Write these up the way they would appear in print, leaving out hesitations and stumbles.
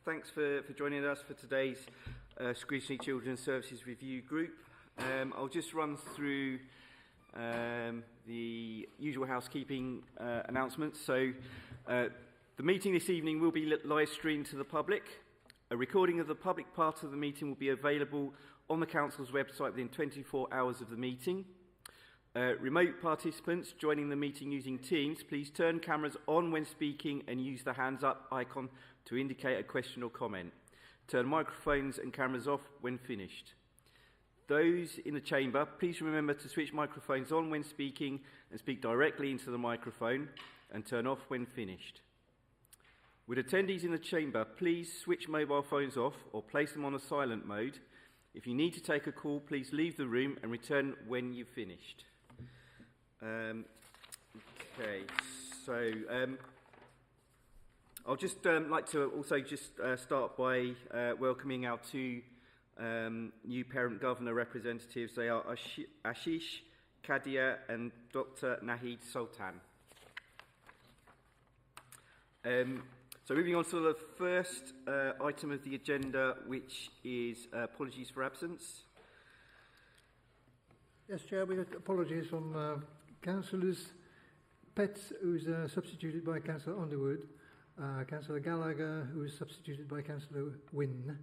Thanks for joining us for today's Scrutiny Children's Services Review Group. I'll just run through the usual housekeeping announcements. So the meeting this evening will be live streamed to the public. A recording of the public part of the meeting will be available on the Council's website within 24 hours of the meeting. Remote participants joining the meeting using Teams, please turn cameras on when speaking and use the hands up icon to indicate a question or comment. Turn microphones and cameras off when finished. Those in the chamber, please remember to switch microphones on when speaking and speak directly into the microphone and turn off when finished. With attendees in the chamber, please switch mobile phones off or place them on a silent mode. If you need to take a call, please leave the room and return when you've finished. Okay, so I'll just like to also just start by welcoming our two new parent governor representatives. They are Ashish Kadia and Dr. Nahid Sultan. So moving on to the first item of the agenda, which is apologies for absence. Yes, Chair, we have apologies from Councillors Petts, who is substituted by Councillor Underwood, Councillor Gallagher, who is substituted by Councillor Wynne.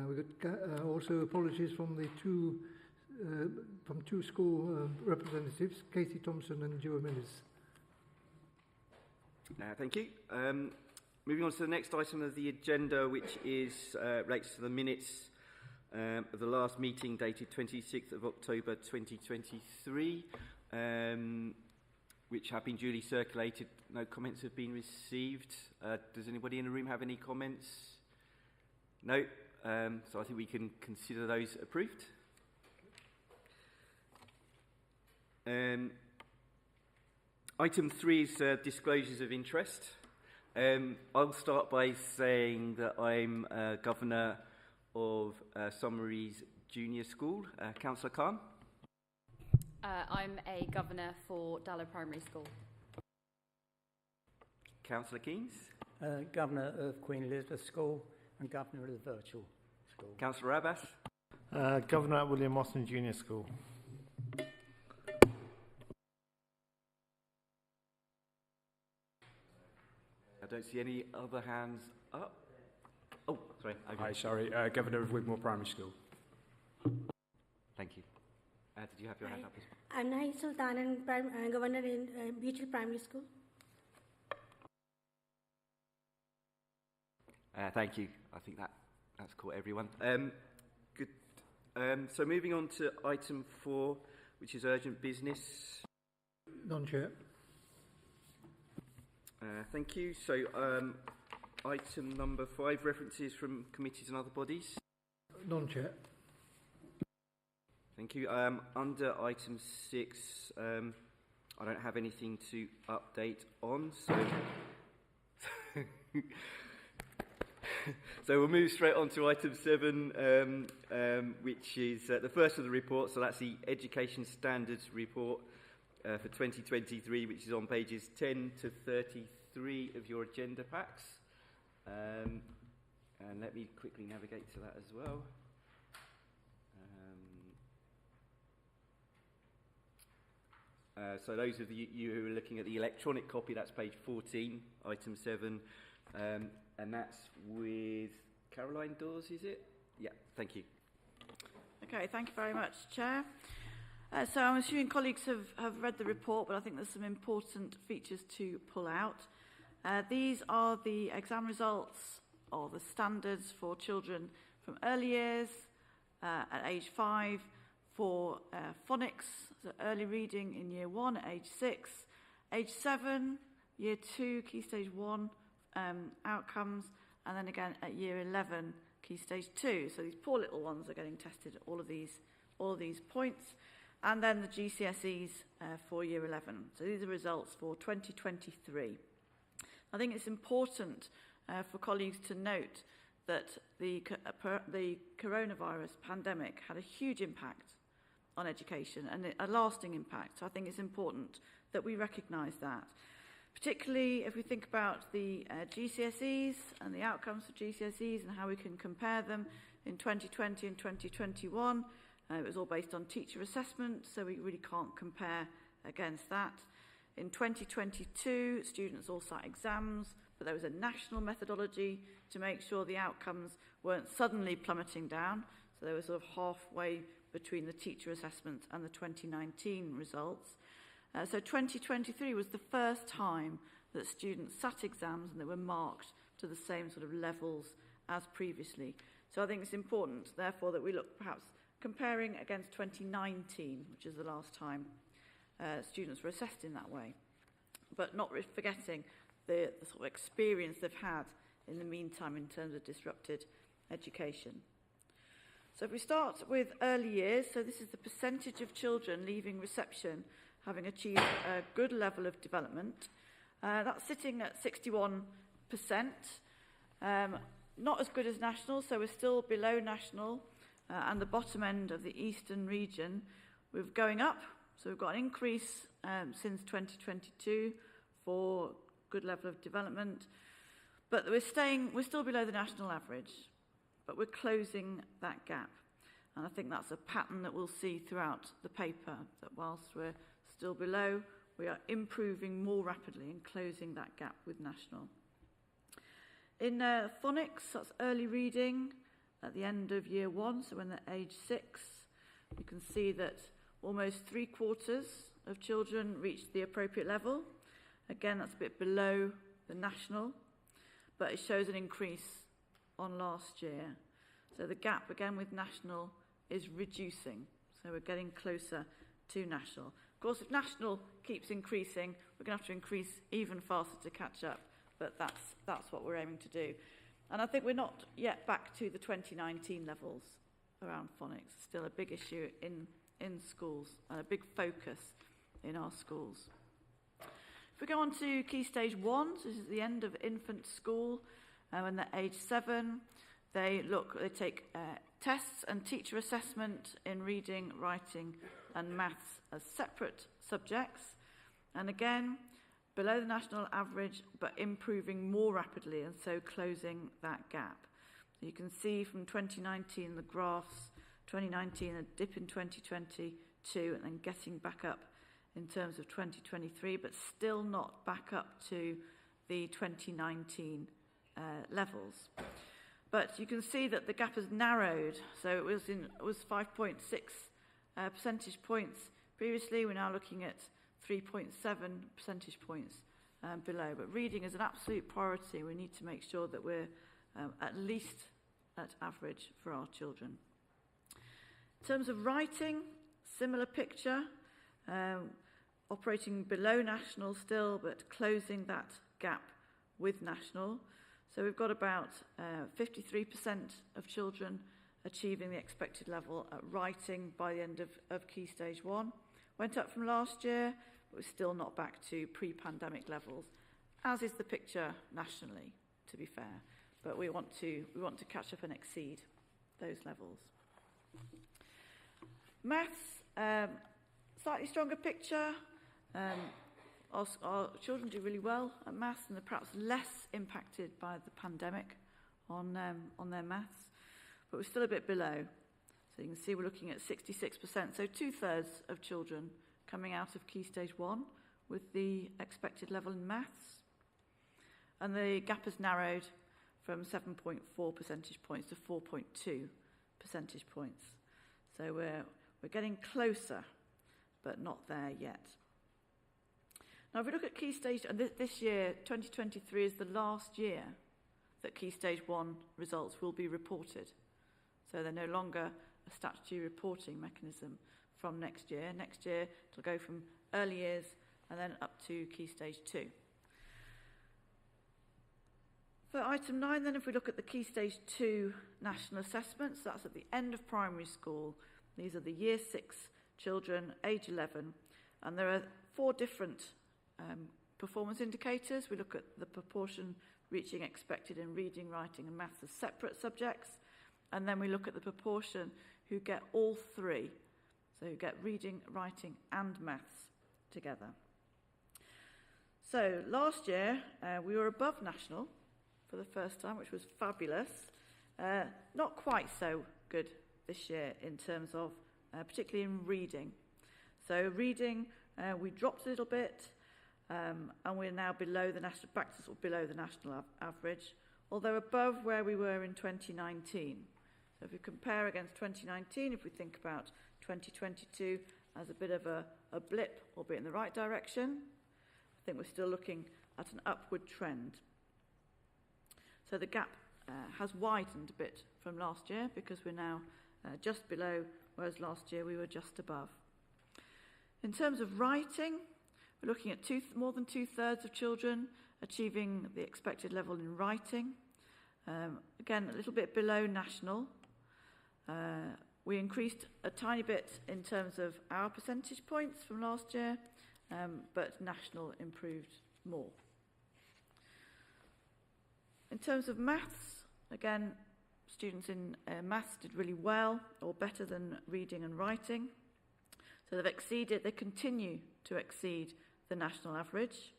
We got also apologies from the two school representatives, Katie Thompson and Joe Millis. Thank you. Moving on to the next item of the agenda, which is relates to the minutes of the last meeting dated 26th of October 2023, which have been duly circulated. No comments have been received. Does anybody in the room have any comments? No. So I think we can consider those approved. Item 3 is disclosures of interest. I'll start by saying that I'm Governor of Somerys Junior School. Councillor Khan? I'm a Governor for Dallow Primary School. Councillor Keynes? Governor of Queen Elizabeth School and Governor of the Virtual School. Councillor Abbas? Governor at William Mostyn Junior School. I don't see any other hands up. Oh, sorry. Okay. Hi, sorry. Governor of Wigmore Primary School. Thank you. Did you have your hand up? I'm Nahid Sultan and Governor in Beechhill Primary School. Thank you. I think that's caught everyone. Good. So moving on to item 4, which is urgent business. None, Chair. Thank you. So item number 5, references from committees and other bodies. None, Chair. Thank you. Under item 6, I don't have anything to update on, so so we'll move straight on to item 7, which is the first of the report. So that's the Education Standards Report for 2023, which is on pages 10 to 33 of your agenda packs. And let me quickly navigate to that as well. So those of you who are looking at the electronic copy, that's page 14, item 7, and that's with Caroline Dawes, is it? Yeah, thank you. Okay, thank you very much, Chair. So I'm assuming colleagues have read the report, but I think there's some important features to pull out. These are the exam results or the standards for children from early years at age 5, for phonics, so early reading in year 1 at age 6, age 7, year 2, key stage 1 outcomes, and then again at year 11, key stage 2. So these poor little ones are getting tested at all of these points. And then the GCSEs for year 11. So these are results for 2023. I think it's important for colleagues to note that the coronavirus pandemic had a huge impact on education and a lasting impact. So I think it's important that we recognise that. particularly if we think about the GCSEs and the outcomes for GCSEs and how we can compare them in 2020 and 2021. It was all based on teacher assessment, so we really can't compare against that. In 2022, students all sat exams, but there was a national methodology to make sure the outcomes weren't suddenly plummeting down. So they were sort of halfway between the teacher assessment and the 2019 results. So 2023 was the first time that students sat exams and they were marked to the same sort of levels as previously. So I think it's important, therefore, that we look perhaps comparing against 2019, which is the last time students were assessed in that way, but not forgetting the sort of experience they've had in the meantime in terms of disrupted education. So if we start with early years, so this is the percentage of children leaving reception having achieved a good level of development. That's sitting at 61%. Not as good as national, so we're still below national, and the bottom end of the eastern region. We're going up, so we've got an increase since 2022 for good level of development, but we're still below the national average, but we're closing that gap. And I think that's a pattern that we'll see throughout the paper, that whilst we're still below, we are improving more rapidly and closing that gap with national. In phonics, that's early reading at the end of year 1, so when they're age 6, you can see that almost 3/4 of children reached the appropriate level. Again, that's a bit below the national, but it shows an increase on last year. So the gap, again, with national is reducing. So we're getting closer to national. Of course, if national keeps increasing, we're going to have to increase even faster to catch up. But that's what we're aiming to do. And I think we're not yet back to the 2019 levels around phonics. It's still a big issue in schools and a big focus in our schools. If we go on to Key Stage 1, so this is the end of infant school, when they're age 7, they take tests and teacher assessment in reading, writing and maths as separate subjects. And again, below the national average, but improving more rapidly, and so closing that gap. You can see from 2019 the graphs, 2019 a dip in 2022, and then getting back up in terms of 2023, but still not back up to the 2019 levels. But you can see that the gap has narrowed. So it was 5.6 percentage points previously. We're now looking at 3.7 percentage points below. But reading is an absolute priority. We need to make sure that we're at least at average for our children. In terms of writing, similar picture, operating below national still, but closing that gap with national. So we've got about 53% of children achieving the expected level at writing by the end of Key Stage 1. Went up from last year, but we're still not back to pre-pandemic levels, as is the picture nationally, to be fair. But we want to catch up and exceed those levels. Maths, slightly stronger picture. Our children do really well at maths, and they're perhaps less impacted by the pandemic on their maths, but we're still a bit below. So you can see we're looking at 66%, so 2/3 of children coming out of Key Stage 1 with the expected level in maths. And the gap has narrowed from 7.4 percentage points to 4.2 percentage points. So we're getting closer, but not there yet. Now, if we look at Key Stage, and this year, 2023, is the last year that Key Stage 1 results will be reported. So they're no longer a statutory reporting mechanism from next year. Next year, it'll go from early years and then up to Key Stage 2. For item 9, then, if we look at the Key Stage 2 national assessments, that's at the end of primary school. These are the Year 6 children, age 11, and there are 4 different performance indicators. We look at the proportion reaching expected in reading, writing and maths as separate subjects, and then we look at the proportion who get all 3, so who get reading, writing and maths together. So last year we were above national for the first time, which was fabulous. Not quite so good this year in terms of, particularly in reading. So reading, we dropped a little bit, and we're now below the national, back to sort of below the national average, although above where we were in 2019. So if we compare against 2019, if we think about 2022 as a bit of a blip, albeit in the right direction, I think we're still looking at an upward trend. So the gap has widened a bit from last year because we're now just below, whereas last year we were just above. In terms of writing, we're looking at more than two-thirds of children achieving the expected level in writing. Again, a little bit below national. We increased a tiny bit in terms of our percentage points from last year, but national improved more. In terms of maths, again, students in maths did really well, or better than reading and writing. So they continue to exceed the national average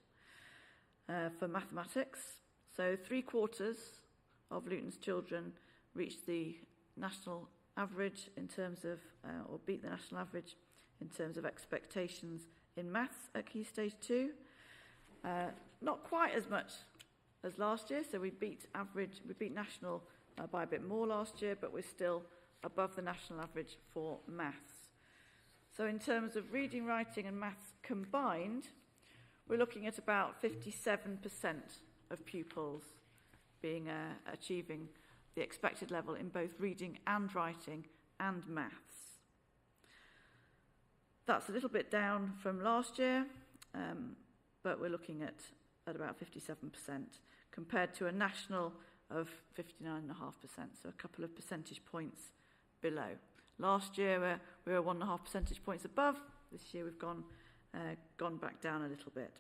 for mathematics. So 3/4 of Luton's children reached the national average in terms of, or beat the national average in terms of expectations in maths at Key Stage 2. Not quite as much as last year, so we beat national by a bit more last year, but we're still above the national average for maths. So in terms of reading, writing and maths combined, we're looking at about 57% of pupils achieving the expected level in both reading and writing and maths. That's a little bit down from last year, but we're looking at about 57% compared to a national of 59.5%, so a couple of percentage points below. Last year we were 1.5 percentage points above. This year we've gone back down a little bit.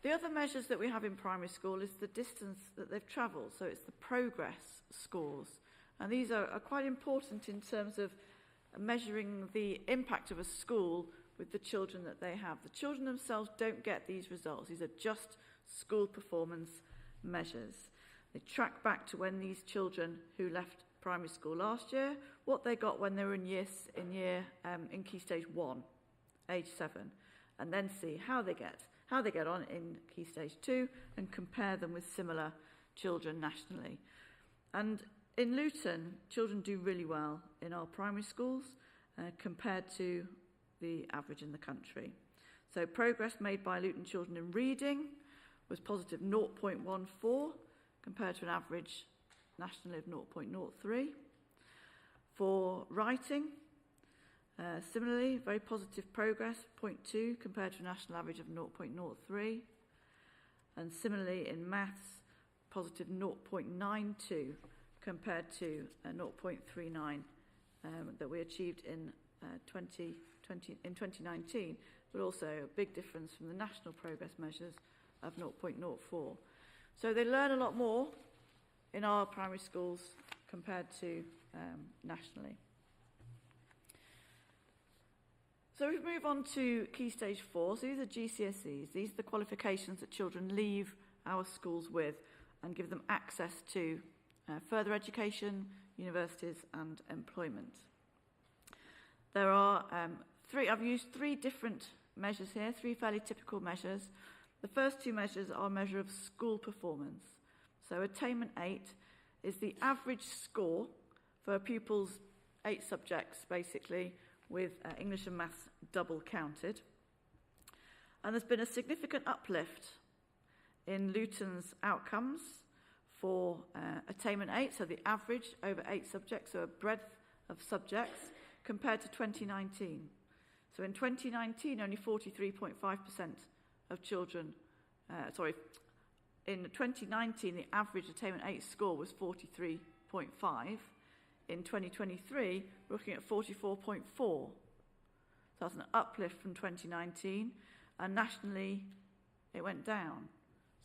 The other measures that we have in primary school is the distance that they've travelled, so it's the progress scores. And these are quite important in terms of measuring the impact of a school with the children that they have. The children themselves don't get these results. These are just school performance measures. They track back to when these children who left primary school last year, what they got when they were in Key Stage 1, age 7, and then see how they get on in Key Stage 2 and compare them with similar children nationally. And in Luton, children do really well in our primary schools compared to the average in the country. So progress made by Luton children in reading was positive 0.14 compared to an average nationally of 0.03. For writing, similarly, very positive progress, 0.2 compared to a national average of 0.03. And similarly in maths, positive 0.92 compared to 0.39 that we achieved in 2019, but also a big difference from the national progress measures of 0.04. So they learn a lot more in our primary schools compared to nationally. So we move on to Key Stage 4. So these are GCSEs. These are the qualifications that children leave our schools with and give them access to further education, universities and employment. There are I've used 3 different measures here, 3 fairly typical measures. The first 2 measures are a measure of school performance. So Attainment 8 is the average score for a pupil's 8 subjects, basically, with English and Maths double counted. And there's been a significant uplift in Luton's outcomes for Attainment 8, so the average over 8 subjects, so a breadth of subjects, compared to 2019. So in 2019, only 43.5% of children, in 2019, the average Attainment 8 score was 43.5. In 2023, we're looking at 44.4. So that's an uplift from 2019, and nationally, it went down.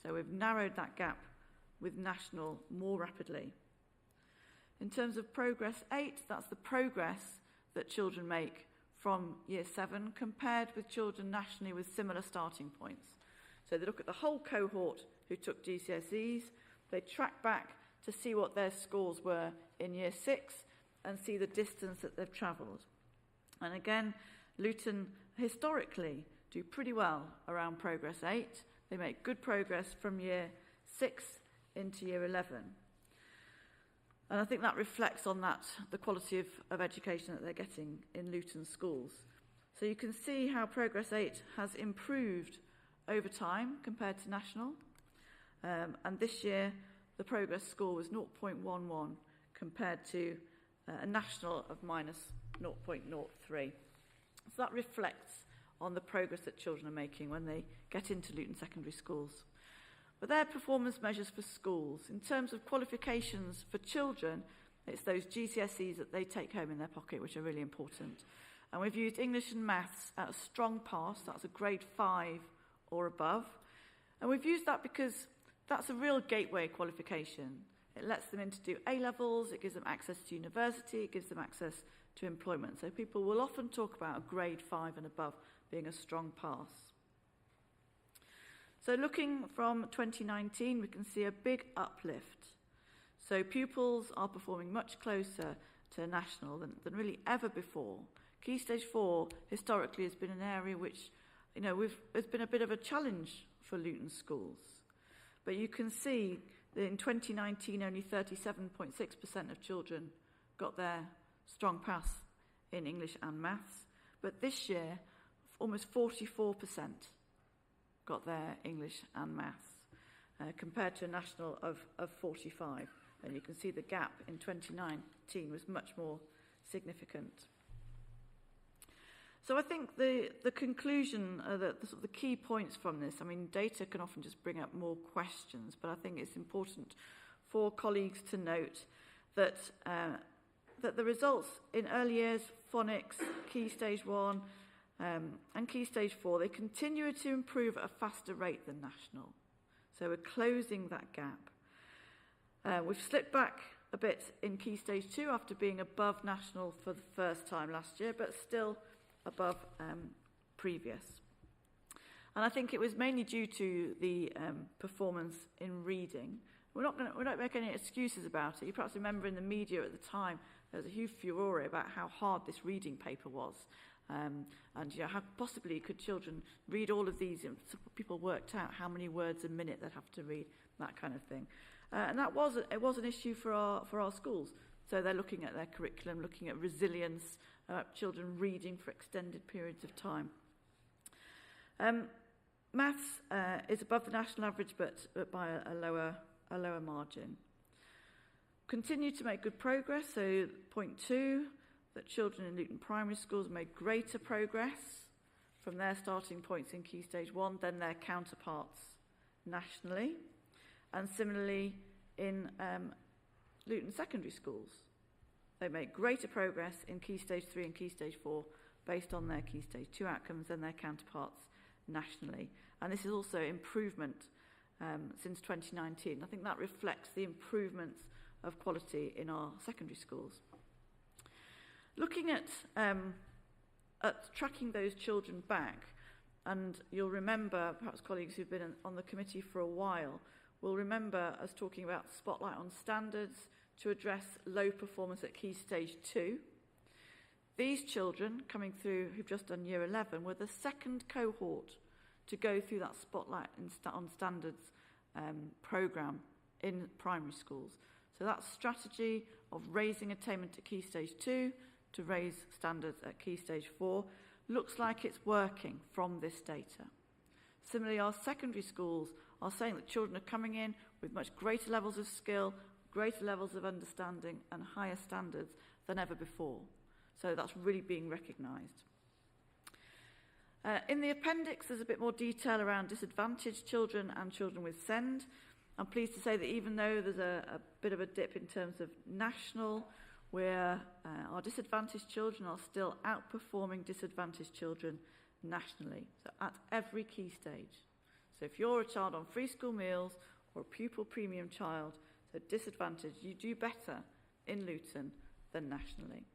So we've narrowed that gap with national more rapidly. In terms of Progress 8, that's the progress that children make from Year 7 compared with children nationally with similar starting points. So they look at the whole cohort who took GCSEs, they track back to see what their scores were in Year 6 and see the distance that they've travelled. And again, Luton historically do pretty well around Progress 8. They make good progress from Year 6 into Year 11. And I think that reflects on that, the quality of education that they're getting in Luton schools. So you can see how Progress 8 has improved over time compared to national. And this year, the progress score was 0.11 compared to a national of minus 0.03. So that reflects on the progress that children are making when they get into Luton secondary schools. But they're performance measures for schools. In terms of qualifications for children, it's those GCSEs that they take home in their pocket, which are really important. And we've used English and maths at a strong pass. That's a grade 5 or above. And we've used that because that's a real gateway qualification. It lets them in to do A-levels, it gives them access to university, it gives them access to employment. So people will often talk about a grade 5 and above being a strong pass. So looking from 2019, we can see a big uplift. So pupils are performing much closer to national than really ever before. Key Stage 4 historically has been an area which, it's been a bit of a challenge for Luton schools. But you can see that in 2019, only 37.6% of children got their strong pass in English and maths. But this year, almost 44% got their English and maths, compared to a national of 45. And you can see the gap in 2019 was much more significant. So I think the conclusion, the key points from this, data can often just bring up more questions, but I think it's important for colleagues to note that the results in early years, phonics, Key Stage 1, and Key Stage 4, they continue to improve at a faster rate than national. So we're closing that gap. We've slipped back a bit in Key Stage 2 after being above national for the first time last year, but still above previous. And I think it was mainly due to the performance in reading. We're not making any excuses about it. You perhaps remember in the media at the time, there was a huge furore about how hard this reading paper was. And how possibly could children read all of these? People worked out how many words a minute they'd have to read, that kind of thing. And it was an issue for our schools. So they're looking at their curriculum, looking at resilience, children reading for extended periods of time. Maths is above the national average, but by a lower margin. Continue to make good progress. So point 2. That children in Luton primary schools made greater progress from their starting points in Key Stage 1 than their counterparts nationally. And similarly in Luton secondary schools. They made greater progress in Key Stage 3 and Key Stage 4 based on their Key Stage 2 outcomes than their counterparts nationally. And this is also improvement since 2019. I think that reflects the improvements of quality in our secondary schools. Looking at tracking those children back, and you'll remember, perhaps colleagues who've been on the committee for a while, will remember us talking about Spotlight on Standards to address low performance at Key Stage 2. These children coming through who've just done Year 11 were the second cohort to go through that Spotlight on Standards programme in primary schools. So that strategy of raising attainment at Key Stage 2 to raise standards at Key Stage 4 looks like it's working from this data. Similarly, our secondary schools are saying that children are coming in with much greater levels of skill, greater levels of understanding and higher standards than ever before. So that's really being recognised. In the appendix, there's a bit more detail around disadvantaged children and children with SEND. I'm pleased to say that even though there's a bit of a dip in terms of national, where our disadvantaged children are still outperforming disadvantaged children nationally, so at every key stage. So if you're a child on free school meals or a pupil premium child, so disadvantaged, you do better in Luton than nationally.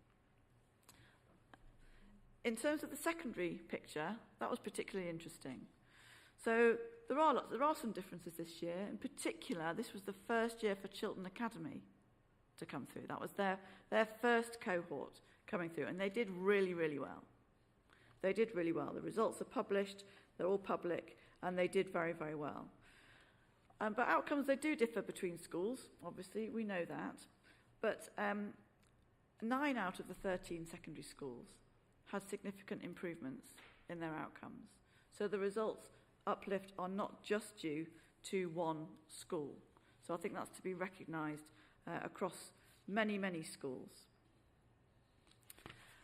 in terms of the secondary picture, that was particularly interesting. So there are some differences this year. In particular, this was the first year for Chiltern Academy to come through. That was their first cohort coming through, and they did really, really well. They did really well. The results are published, they're all public, and they did very, very well. But outcomes, they do differ between schools, obviously, we know that. But 9 out of the 13 secondary schools had significant improvements in their outcomes. So the results uplift are not just due to one school. So I think that's to be recognised across many, many schools.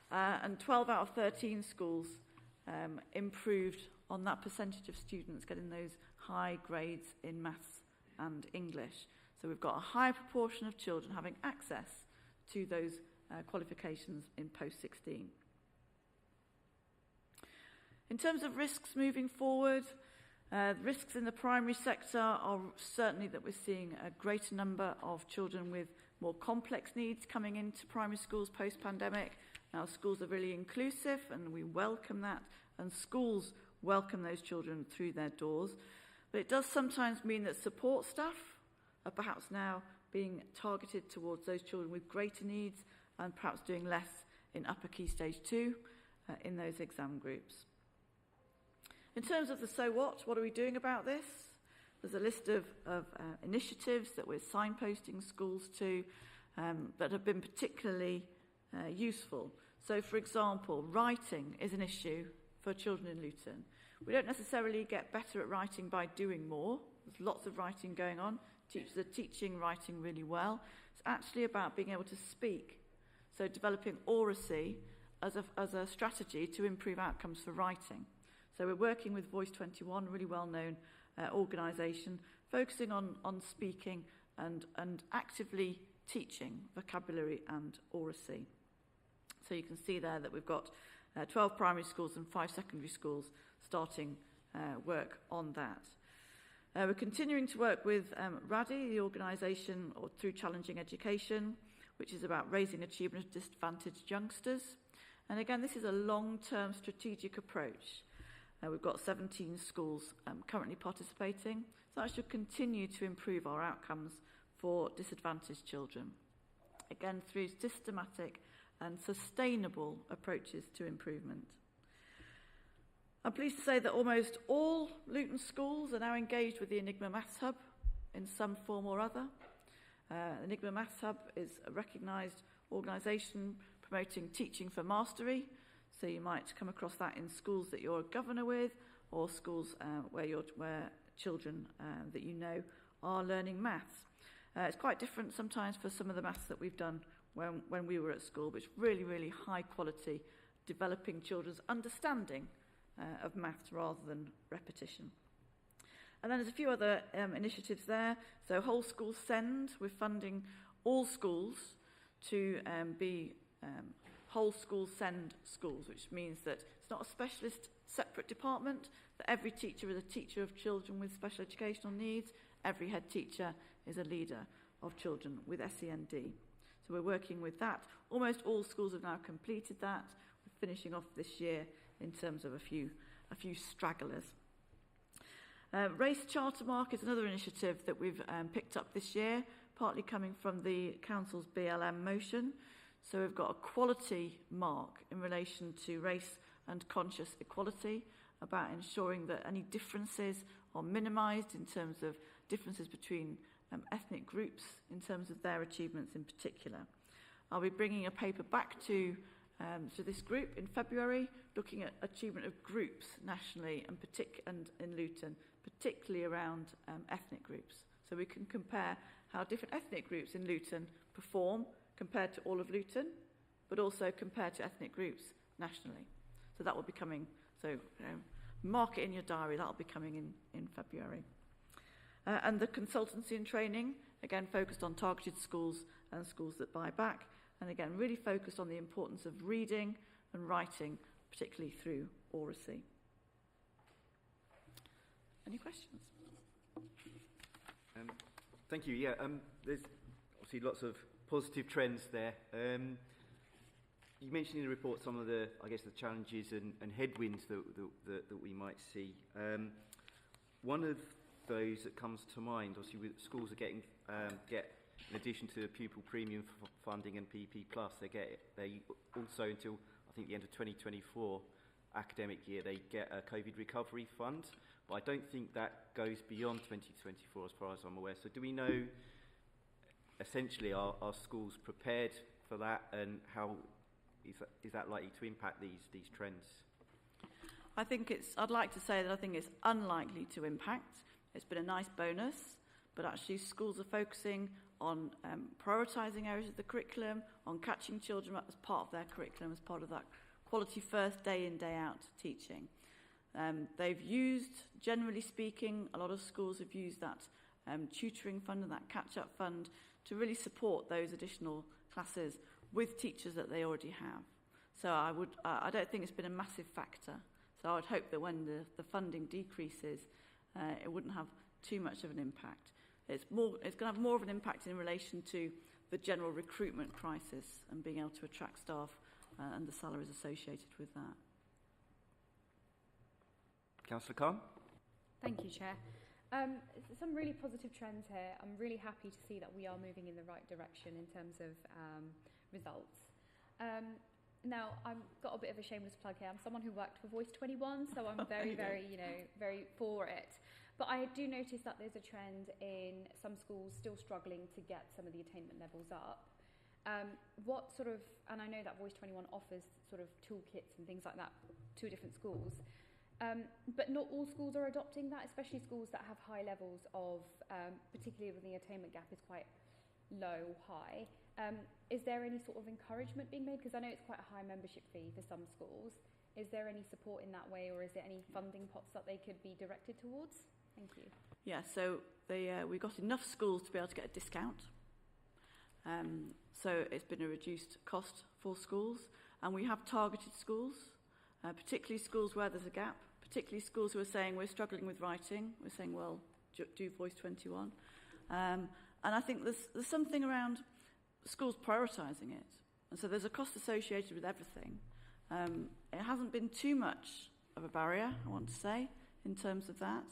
And 12 out of 13 schools improved on that percentage of students getting those high grades in maths and English. So we've got a higher proportion of children having access to those qualifications in post-16. In terms of risks moving forward, risks in the primary sector are certainly that we're seeing a greater number of children with more complex needs coming into primary schools post-pandemic. Now, schools are really inclusive, and we welcome that, and schools welcome those children through their doors. But it does sometimes mean that support staff are perhaps now being targeted towards those children with greater needs and perhaps doing less in upper key stage 2 in those exam groups. In terms of the so what are we doing about this? There's a list of initiatives that we're signposting schools to that have been particularly useful. So, for example, writing is an issue for children in Luton. We don't necessarily get better at writing by doing more. There's lots of writing going on. Teachers are teaching writing really well. It's actually about being able to speak. So developing oracy as a strategy to improve outcomes for writing. So we're working with Voice 21, a really well-known organisation, focusing on speaking and actively teaching vocabulary and oracy. So you can see there that we've got 12 primary schools and 5 secondary schools starting work on that. We're continuing to work with RADI, the organisation through Challenging Education, which is about raising achievement of disadvantaged youngsters. And again, this is a long-term strategic approach. We've got 17 schools currently participating, so that should continue to improve our outcomes for disadvantaged children. Again, through systematic and sustainable approaches to improvement. I'm pleased to say that almost all Luton schools are now engaged with the Enigma Maths Hub in some form or other. Enigma Maths Hub is a recognised organisation promoting teaching for mastery. So you might come across that in schools that you're a governor with, or schools where children that you know are learning maths. It's quite different sometimes for some of the maths that we've done when we were at school, but it's really, really high quality, developing children's understanding of maths rather than repetition. And then there's a few other initiatives there. So Whole School Send, we're funding all schools to be whole school send schools, which means that it's not a specialist separate department, that every teacher is a teacher of children with special educational needs. Every head teacher is a leader of children with SEND. So we're working with that. Almost all schools have now completed that. We're finishing off this year in terms of a few stragglers. Race Charter Mark is another initiative that we've picked up this year, partly coming from the Council's BLM motion. So we've got a quality mark in relation to race and conscious equality, about ensuring that any differences are minimised in terms of differences between ethnic groups in terms of their achievements in particular. I'll be bringing a paper back to this group in February, looking at achievement of groups nationally and in Luton, particularly around ethnic groups. So we can compare how different ethnic groups in Luton perform compared to all of Luton, but also compared to ethnic groups nationally. So that will be coming, mark it in your diary, that will be coming in February. And the consultancy and training, again focused on targeted schools and schools that buy back, and again really focused on the importance of reading and writing, particularly through oracy. Any questions? Thank you. Yeah, there's obviously lots of positive trends there. you mentioned in the report some of the, I guess, the challenges and headwinds that we might see. One of those that comes to mind, obviously, with schools are getting in addition to pupil premium funding and PP Plus, they also until I think the end of 2024 academic year they get a COVID recovery fund. But I don't think that goes beyond 2024 as far as I'm aware. So do we know, essentially, are schools prepared for that, and how is that likely to impact these trends? I'd like to say that I think it's unlikely to impact. It's been a nice bonus, but actually schools are focusing on prioritising areas of the curriculum, on catching children up as part of their curriculum, as part of that quality first day in, day out teaching. They've used, generally speaking, a lot of schools have used that tutoring fund and that catch-up fund to really support those additional classes with teachers that they already have. So I don't think it's been a massive factor. So I would hope that when the funding decreases, it wouldn't have too much of an impact. It's going to have more of an impact in relation to the general recruitment crisis and being able to attract staff and the salaries associated with that. Councillor Khan? Thank you, Chair. Some really positive trends here. I'm really happy to see that we are moving in the right direction in terms of results. Now, I've got a bit of a shameless plug here. I'm someone who worked for Voice 21, so I'm very, very for it. But I do notice that there's a trend in some schools still struggling to get some of the attainment levels up. What sort of, and I know that Voice 21 offers sort of toolkits and things like that to different schools, but not all schools are adopting that, especially schools that have high levels of, particularly when the attainment gap is quite low, high. Is there any sort of encouragement being made? Because I know it's quite a high membership fee for some schools. Is there any support in that way, or is there any funding pots that they could be directed towards? Thank you. Yeah, so we got enough schools to be able to get a discount. So it's been a reduced cost for schools, and we have targeted schools, particularly schools where there's a gap, particularly schools who are saying we're struggling with writing. We're saying, well, do Voice 21. And I think there's something around schools prioritising it. And so there's a cost associated with everything. It hasn't been too much of a barrier, I want to say, in terms of that.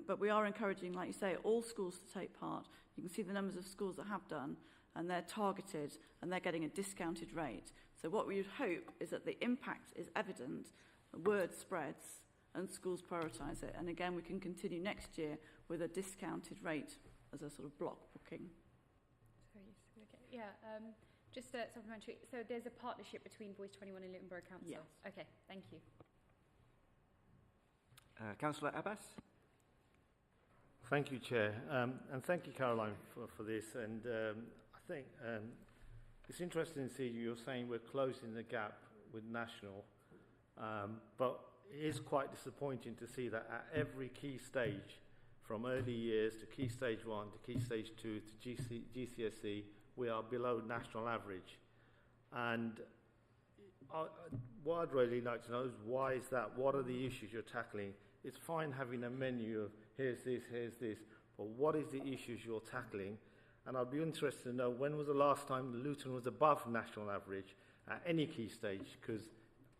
But we are encouraging, like you say, all schools to take part. You can see the numbers of schools that have done, and they're targeted, and they're getting a discounted rate. So what we would hope is that the impact is evident, the word spreads, and schools prioritise it. And again, we can continue next year with a discounted rate as a sort of block booking. Yeah, just supplementary. So there's a partnership between Voice 21 and Luton Borough Council? Yes. Okay, thank you. Councillor Abbas? Thank you, Chair. And thank you, Caroline, for this. And I think it's interesting to see you're saying we're closing the gap with national. But it is quite disappointing to see that at every key stage, from early years to Key Stage 1 to Key Stage 2 to GCSE, we are below national average. And what I'd really like to know is why is that? What are the issues you're tackling? It's fine having a menu of here's this, but what is the issues you're tackling? And I'd be interested to know when was the last time Luton was above national average at any key stage, because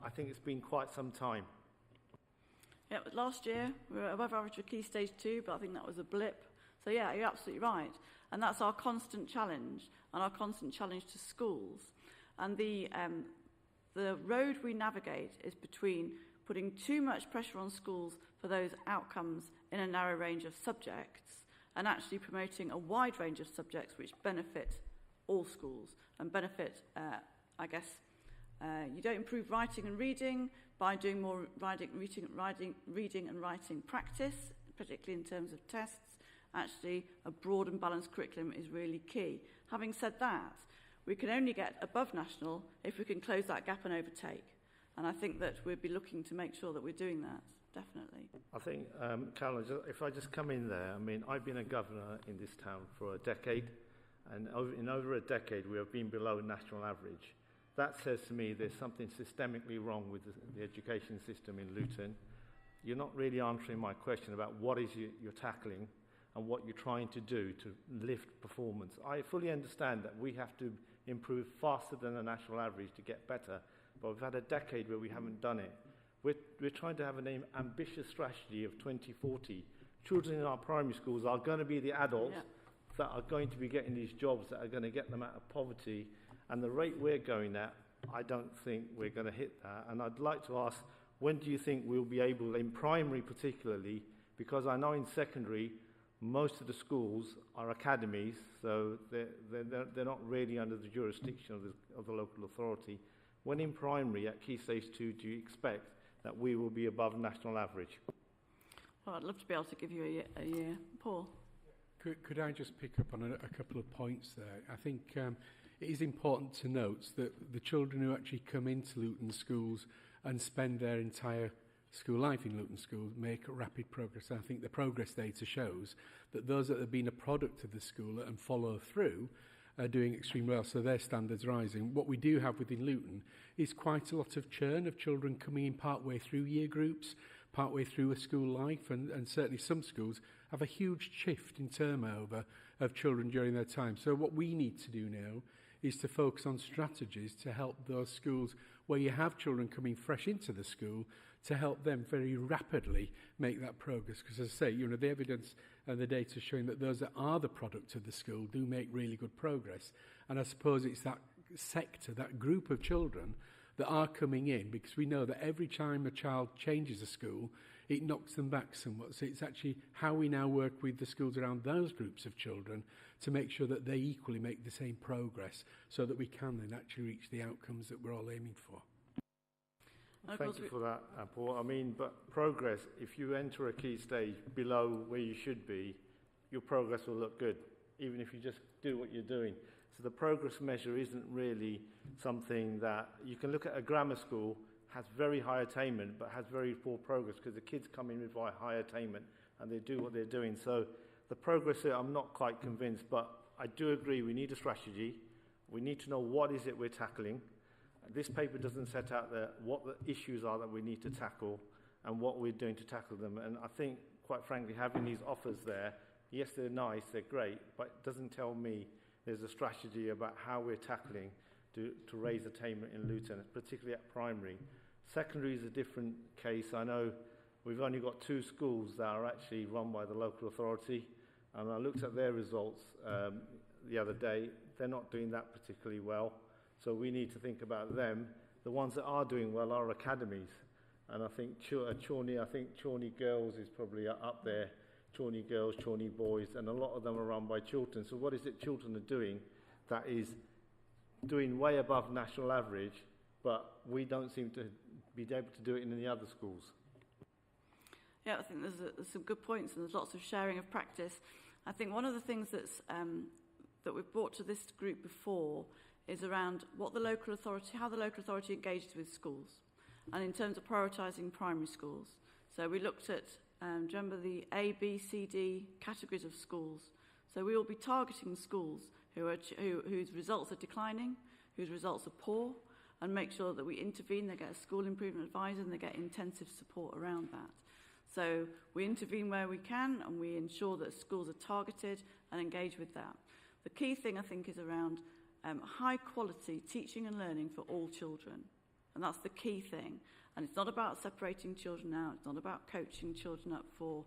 I think it's been quite some time. Yeah, last year we were above average for Key Stage 2, but I think that was a blip. So yeah, you're absolutely right. And that's our constant challenge, and our constant challenge to schools. And the road we navigate is between putting too much pressure on schools for those outcomes in a narrow range of subjects and actually promoting a wide range of subjects which benefit all schools and benefit, you don't improve writing and reading by doing more reading and writing practice, particularly in terms of tests. Actually, a broad and balanced curriculum is really key. Having said that, we can only get above national if we can close that gap and overtake. And I think that we'll be looking to make sure that we're doing that, definitely. I think, Caroline, if I just come in there, I mean, I've been a governor in this town for a decade, and in over a decade we have been below national average. That says to me there's something systemically wrong with the education system in Luton. You're not really answering my question about what is you're tackling and what you're trying to do to lift performance. I fully understand that we have to improve faster than the national average to get better. But we've had a decade where we haven't done it. We're trying to have an ambitious strategy of 2040. Children in our primary schools are going to be the adults that are going to be getting these jobs, that are going to get them out of poverty. And the rate we're going at, I don't think we're going to hit that. And I'd like to ask, when do you think we'll be able, in primary particularly, because I know in secondary, most of the schools are academies, so they're not really under the jurisdiction of the local authority. When in primary, at Key Stage 2, do you expect that we will be above national average? Well, I'd love to be able to give you a year. Paul? Could I just pick up on a couple of points there? I think it is important to note that the children who actually come into Luton schools and spend their entire school life in Luton schools make rapid progress. I think the progress data shows that those that have been a product of the school and follow through are doing extremely well, so their standards rising. What we do have within Luton is quite a lot of churn of children coming in part-way through year groups, part-way through a school life, and certainly some schools have a huge shift in turnover of children during their time. So what we need to do now is to focus on strategies to help those schools where you have children coming fresh into the school to help them very rapidly make that progress. Because as I say, the evidence and the data showing that those that are the product of the school do make really good progress. And I suppose it's that sector, that group of children that are coming in, because we know that every time a child changes a school, it knocks them back somewhat. So it's actually how we now work with the schools around those groups of children to make sure that they equally make the same progress so that we can then actually reach the outcomes that we're all aiming for. Thank you for that, Paul. I mean, but progress, if you enter a key stage below where you should be, your progress will look good, even if you just do what you're doing. So the progress measure isn't really something that you can look at. A grammar school has very high attainment but has very poor progress because the kids come in with high attainment and they do what they're doing. So the progress here, I'm not quite convinced, but I do agree we need a strategy. We need to know what is it we're tackling. This paper doesn't set out what the issues are that we need to tackle and what we're doing to tackle them. And I think, quite frankly, having these offers there, yes, they're nice, they're great, but it doesn't tell me there's a strategy about how we're tackling to raise attainment in Luton, particularly at primary. Secondary is a different case. I know we've only got 2 schools that are actually run by the local authority, and I looked at their results the other day. They're not doing that particularly well. So we need to think about them. The ones that are doing well are academies. And I think Chorney Girls is probably up there. Chorney Girls, Chorney Boys, and a lot of them are run by children. So what is it children are doing that is doing way above national average, but we don't seem to be able to do it in any other schools? Yeah, I think there's some good points and there's lots of sharing of practice. I think one of the things that we've brought to this group before is around how the local authority engaged with schools, and in terms of prioritising primary schools. So we looked at, do you remember the A, B, C, D categories of schools? So we will be targeting schools whose results are declining, whose results are poor, and make sure that we intervene. They get a school improvement advisor and they get intensive support around that. So we intervene where we can and we ensure that schools are targeted and engage with that. The key thing, I think, is around high quality teaching and learning for all children. And that's the key thing. And it's not about separating children out. It's not about coaching children up for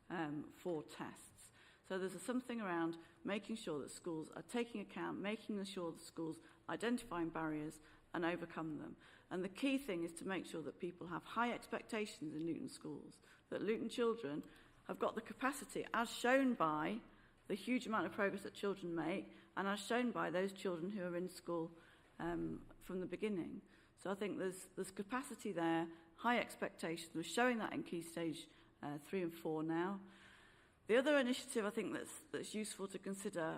tests. So there's something around making sure that schools are taking account, making sure that schools identifying barriers and overcome them. And the key thing is to make sure that people have high expectations in Luton schools, that Luton children have got the capacity, as shown by the huge amount of progress that children make, and as shown by those children who are in school from the beginning. So I think there's capacity there, high expectations. We're showing that in Key Stage 3 and 4 now. The other initiative I think that's useful to consider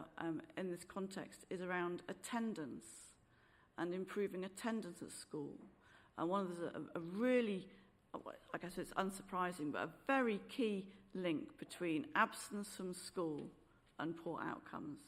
in this context is around attendance and improving attendance at school. And one of a really, I guess it's unsurprising, but a very key link between absence from school and poor outcomes.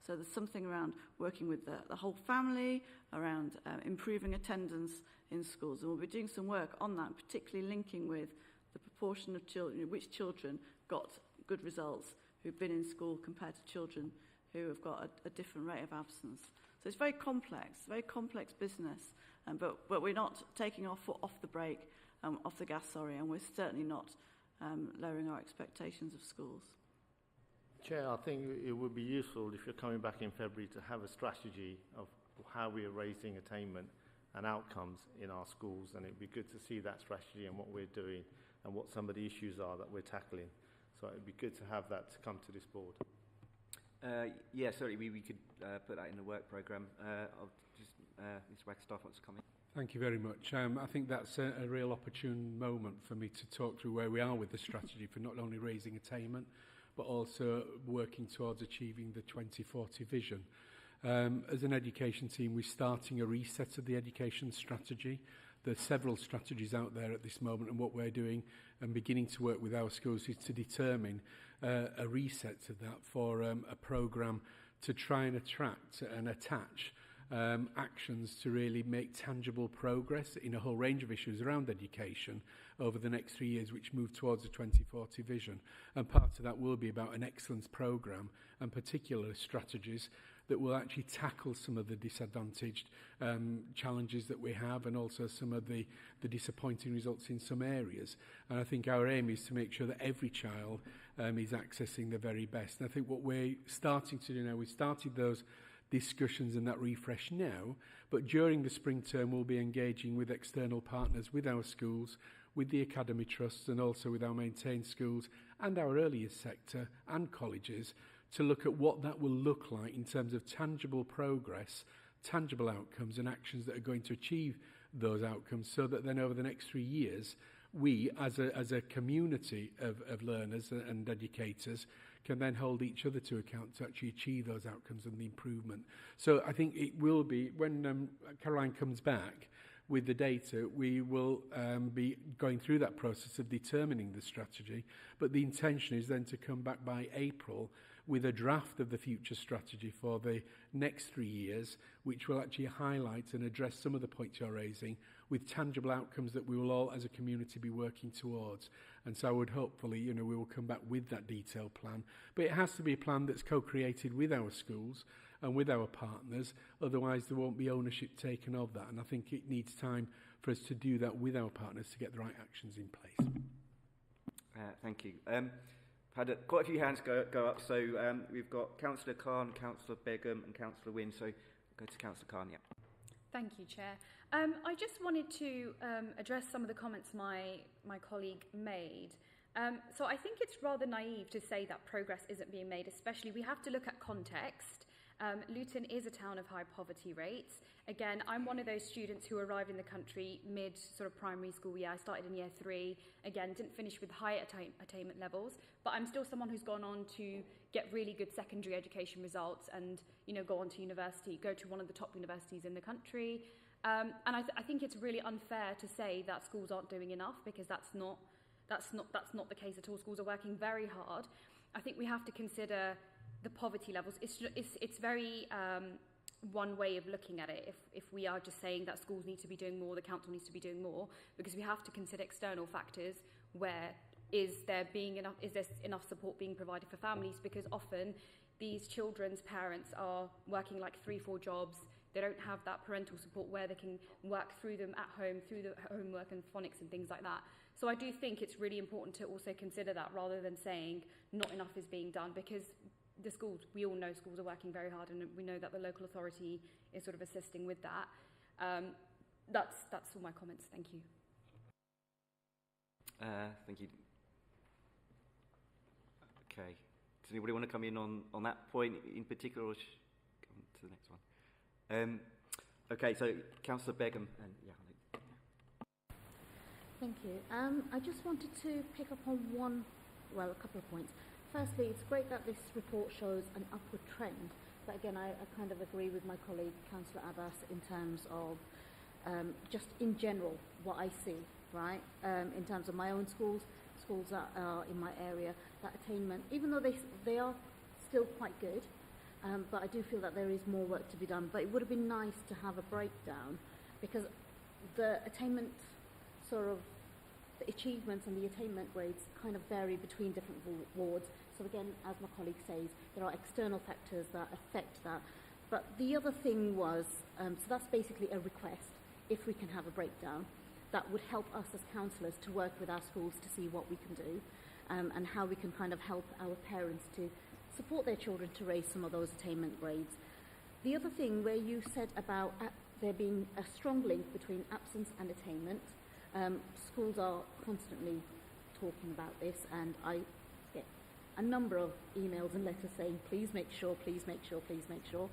So there's something around working with the whole family, around improving attendance in schools. And we'll be doing some work on that, particularly linking with the proportion of children, which children got good results who've been in school compared to children who have got a different rate of absence. So it's very complex business, but we're not taking our foot off the brake, off the gas, and we're certainly not lowering our expectations of schools. Chair, I think it would be useful if you're coming back in February to have a strategy of how we are raising attainment and outcomes in our schools, and it'd be good to see that strategy and what we're doing and what some of the issues are that we're tackling. So it'd be good to have that to come to this board. Yeah, certainly we could put that in the work programme. I'll just, Mr Wagstaff wants to come in. Thank you very much. I think that's a real opportune moment for me to talk through where we are with the strategy for not only raising attainment, but also working towards achieving the 2040 vision. As an education team, we're starting a reset of the education strategy. There's several strategies out there at this moment, and what we're doing and beginning to work with our schools is to determine a reset of that for a programme to try and attract and attach actions to really make tangible progress in a whole range of issues around education over the next 3 years, which move towards the 2040 vision. And part of that will be about an excellence programme and particular strategies that will actually tackle some of the disadvantaged challenges that we have, and also some of the disappointing results in some areas. And I think our aim is to make sure that every child is accessing the very best. And I think what we're starting to do now, we started those discussions and that refresh now, but during the spring term we'll be engaging with external partners, with our schools, with the academy trusts, and also with our maintained schools and our earlier sector and colleges, to look at what that will look like in terms of tangible progress, tangible outcomes and actions that are going to achieve those outcomes, so that then over the next 3 years we as a community of learners and educators can then hold each other to account to actually achieve those outcomes and the improvement. So I think it will be, when Caroline comes back with the data, we will be going through that process of determining the strategy, but the intention is then to come back by April with a draft of the future strategy for the next 3 years, which will actually highlight and address some of the points you're raising, with tangible outcomes that we will all as a community be working towards. And so I would hopefully, we will come back with that detailed plan. But it has to be a plan that's co-created with our schools and with our partners, otherwise there won't be ownership taken of that. And I think it needs time for us to do that with our partners to get the right actions in place. Thank you. Had quite a few hands go up, so we've got Councillor Khan, Councillor Begum and Councillor Wynne, so go to Councillor Khan, yeah. Thank you, Chair. I just wanted to address some of the comments my colleague made. So I think it's rather naive to say that progress isn't being made, especially we have to look at context. Luton is a town of high poverty rates. Again, I'm one of those students who arrived in the country mid sort of primary school year. I started in year 3. Again, didn't finish with high attainment levels, but I'm still someone who's gone on to get really good secondary education results and, go on to university, go to one of the top universities in the country. And I think it's really unfair to say that schools aren't doing enough, because that's not the case at all. Schools are working very hard. I think we have to consider the poverty levels. It's very one way of looking at it. If we are just saying that schools need to be doing more, the council needs to be doing more, because we have to consider external factors. Where is there enough support being provided for families? Because often these children's parents are working like 3-4 jobs. They don't have that parental support where they can work through them at home, through the homework and phonics and things like that. So I do think it's really important to also consider that, rather than saying not enough is being done, because the schools, we all know schools are working very hard, and we know that the local authority is sort of assisting with that. That's all my comments. Thank you. Thank you. Okay. Does anybody want to come in on that point in particular, or come to the next one? Okay, so Councillor Begum. Thank you. I just wanted to pick up on a couple of points. Firstly, it's great that this report shows an upward trend, but again, I kind of agree with my colleague, Councillor Abbas, in terms of just in general what I see, right? In terms of my own schools that are in my area, that attainment, even though they are still quite good, but I do feel that there is more work to be done. But it would have been nice to have a breakdown, because the attainment the achievements and the attainment grades kind of vary between different wards. So again, as my colleague says, there are external factors that affect that. But the other thing was, so that's basically a request, if we can have a breakdown, that would help us as counsellors to work with our schools to see what we can do, and how we can kind of help our parents to support their children to raise some of those attainment grades. The other thing where you said about there being a strong link between absence and attainment, schools are constantly talking about this, and I get a number of emails and letters saying, please make sure, please make sure, please make sure.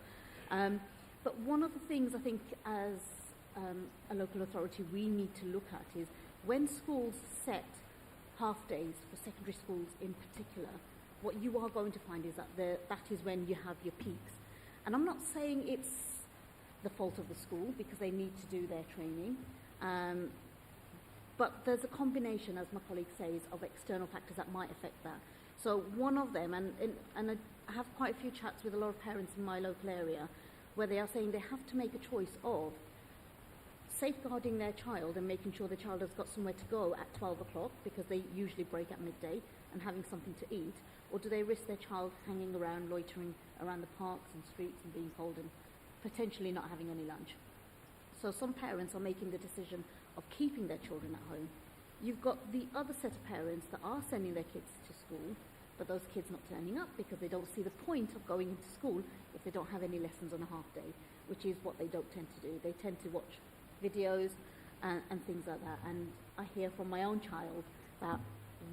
But one of the things I think as a local authority we need to look at is when schools set half days for secondary schools in particular, what you are going to find is that that is when you have your peaks. And I'm not saying it's the fault of the school because they need to do their training, but there's a combination, as my colleague says, of external factors that might affect that. So one of them, and I have quite a few chats with a lot of parents in my local area where they are saying they have to make a choice of safeguarding their child and making sure the child has got somewhere to go at 12 o'clock because they usually break at midday and having something to eat, or do they risk their child hanging around, loitering around the parks and streets and being cold and potentially not having any lunch? So some parents are making the decision of keeping their children at home. You've got the other set of parents that are sending their kids to school, but those kids not turning up because they don't see the point of going into school if they don't have any lessons on a half day, which is what they don't tend to do. They tend to watch videos and things like that. And I hear from my own child that,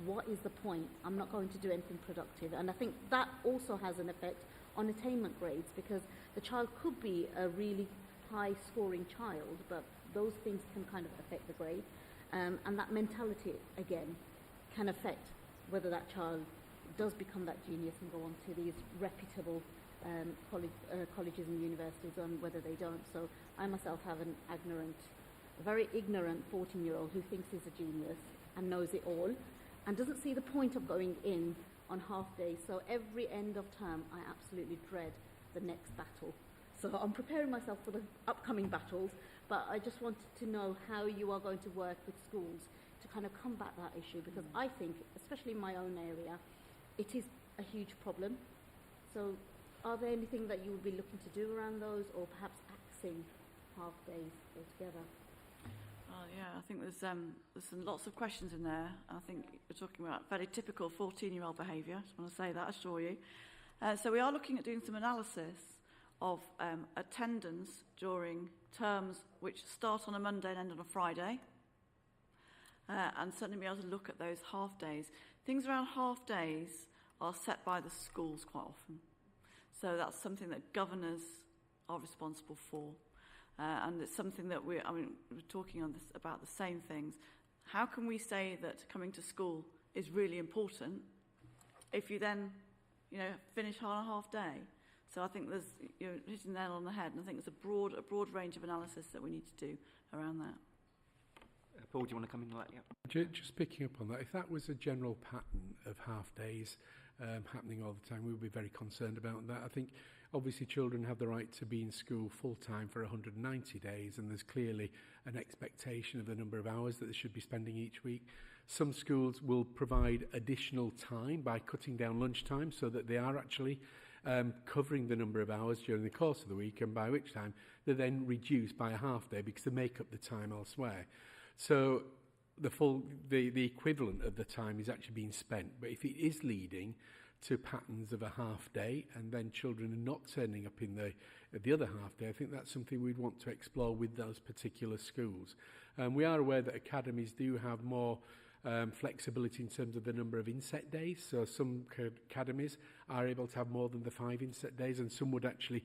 what is the point? I'm not going to do anything productive. And I think that also has an effect on attainment grades, because the child could be a really high scoring child, but those things can kind of affect the grade. And that mentality, again, can affect whether that child does become that genius and go on to these reputable colleges and universities, and whether they don't. So I myself have a very ignorant 14-year-old who thinks he's a genius and knows it all and doesn't see the point of going in on half day. So every end of term, I absolutely dread the next battle. So I'm preparing myself for the upcoming battles, but I just wanted to know how you are going to work with schools to kind of combat that issue, because I think, especially in my own area, it is a huge problem. So are there anything that you would be looking to do around those, or perhaps axing half days altogether? Yeah, I think there's some lots of questions in there. I think we're talking about very typical 14-year-old behaviour. I just want to say that, I assure you. So we are looking at doing some analysis of attendance during terms which start on a Monday and end on a Friday, and certainly be able to look at those half days. Things around half days are set by the schools quite often. So that's something that governors are responsible for. And it's something that we're talking on this about the same things. How can we say that coming to school is really important if you then, finish on a half day? So I think you're hitting the nail on the head, and I think there's a broad range of analysis that we need to do around that. Paul, do you want to come in on that? Yeah. Just picking up on that, if that was a general pattern of half days happening all the time, we would be very concerned about that. I think obviously children have the right to be in school full time for 190 days, and there's clearly an expectation of the number of hours that they should be spending each week. Some schools will provide additional time by cutting down lunchtime so that they are actually covering the number of hours during the course of the week, and by which time they're then reduced by a half day because they make up the time elsewhere. So the equivalent of the time is actually being spent. But if it is leading to patterns of a half day and then children are not turning up in the other half day, I think that's something we'd want to explore with those particular schools. We are aware that academies do have more flexibility in terms of the number of inset days. So some academies are able to have more than the 5 inset days, and some would actually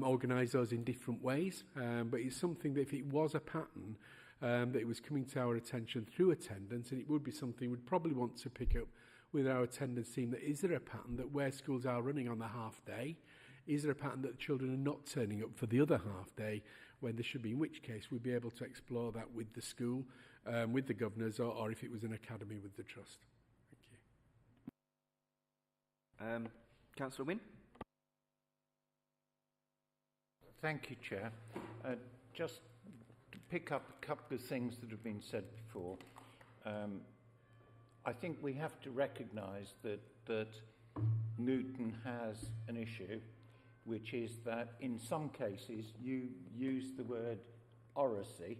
organise those in different ways. But it's something that if it was a pattern that it was coming to our attention through attendance, and it would be something we'd probably want to pick up with our attendance team, that is there a pattern that where schools are running on the half day, is there a pattern that children are not turning up for the other half day when they should be, in which case we'd be able to explore that with the school, with the governors, or if it was an academy with the trust. Thank you. Councillor Wynne? Thank you, Chair. Just to pick up a couple of things that have been said before, I think we have to recognise that Newton has an issue which is that in some cases you use the word oracy.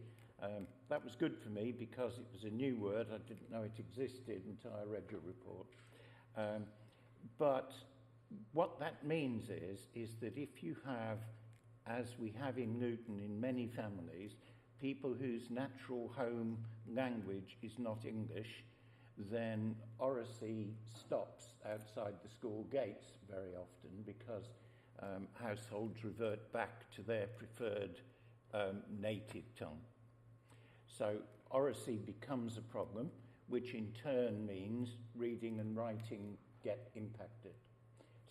That was good for me because it was a new word. I didn't know it existed until I read your report. But what that means is that if you have, as we have in Luton in many families, people whose natural home language is not English, then oracy stops outside the school gates very often because households revert back to their preferred native tongue. So oracy becomes a problem, which in turn means reading and writing get impacted.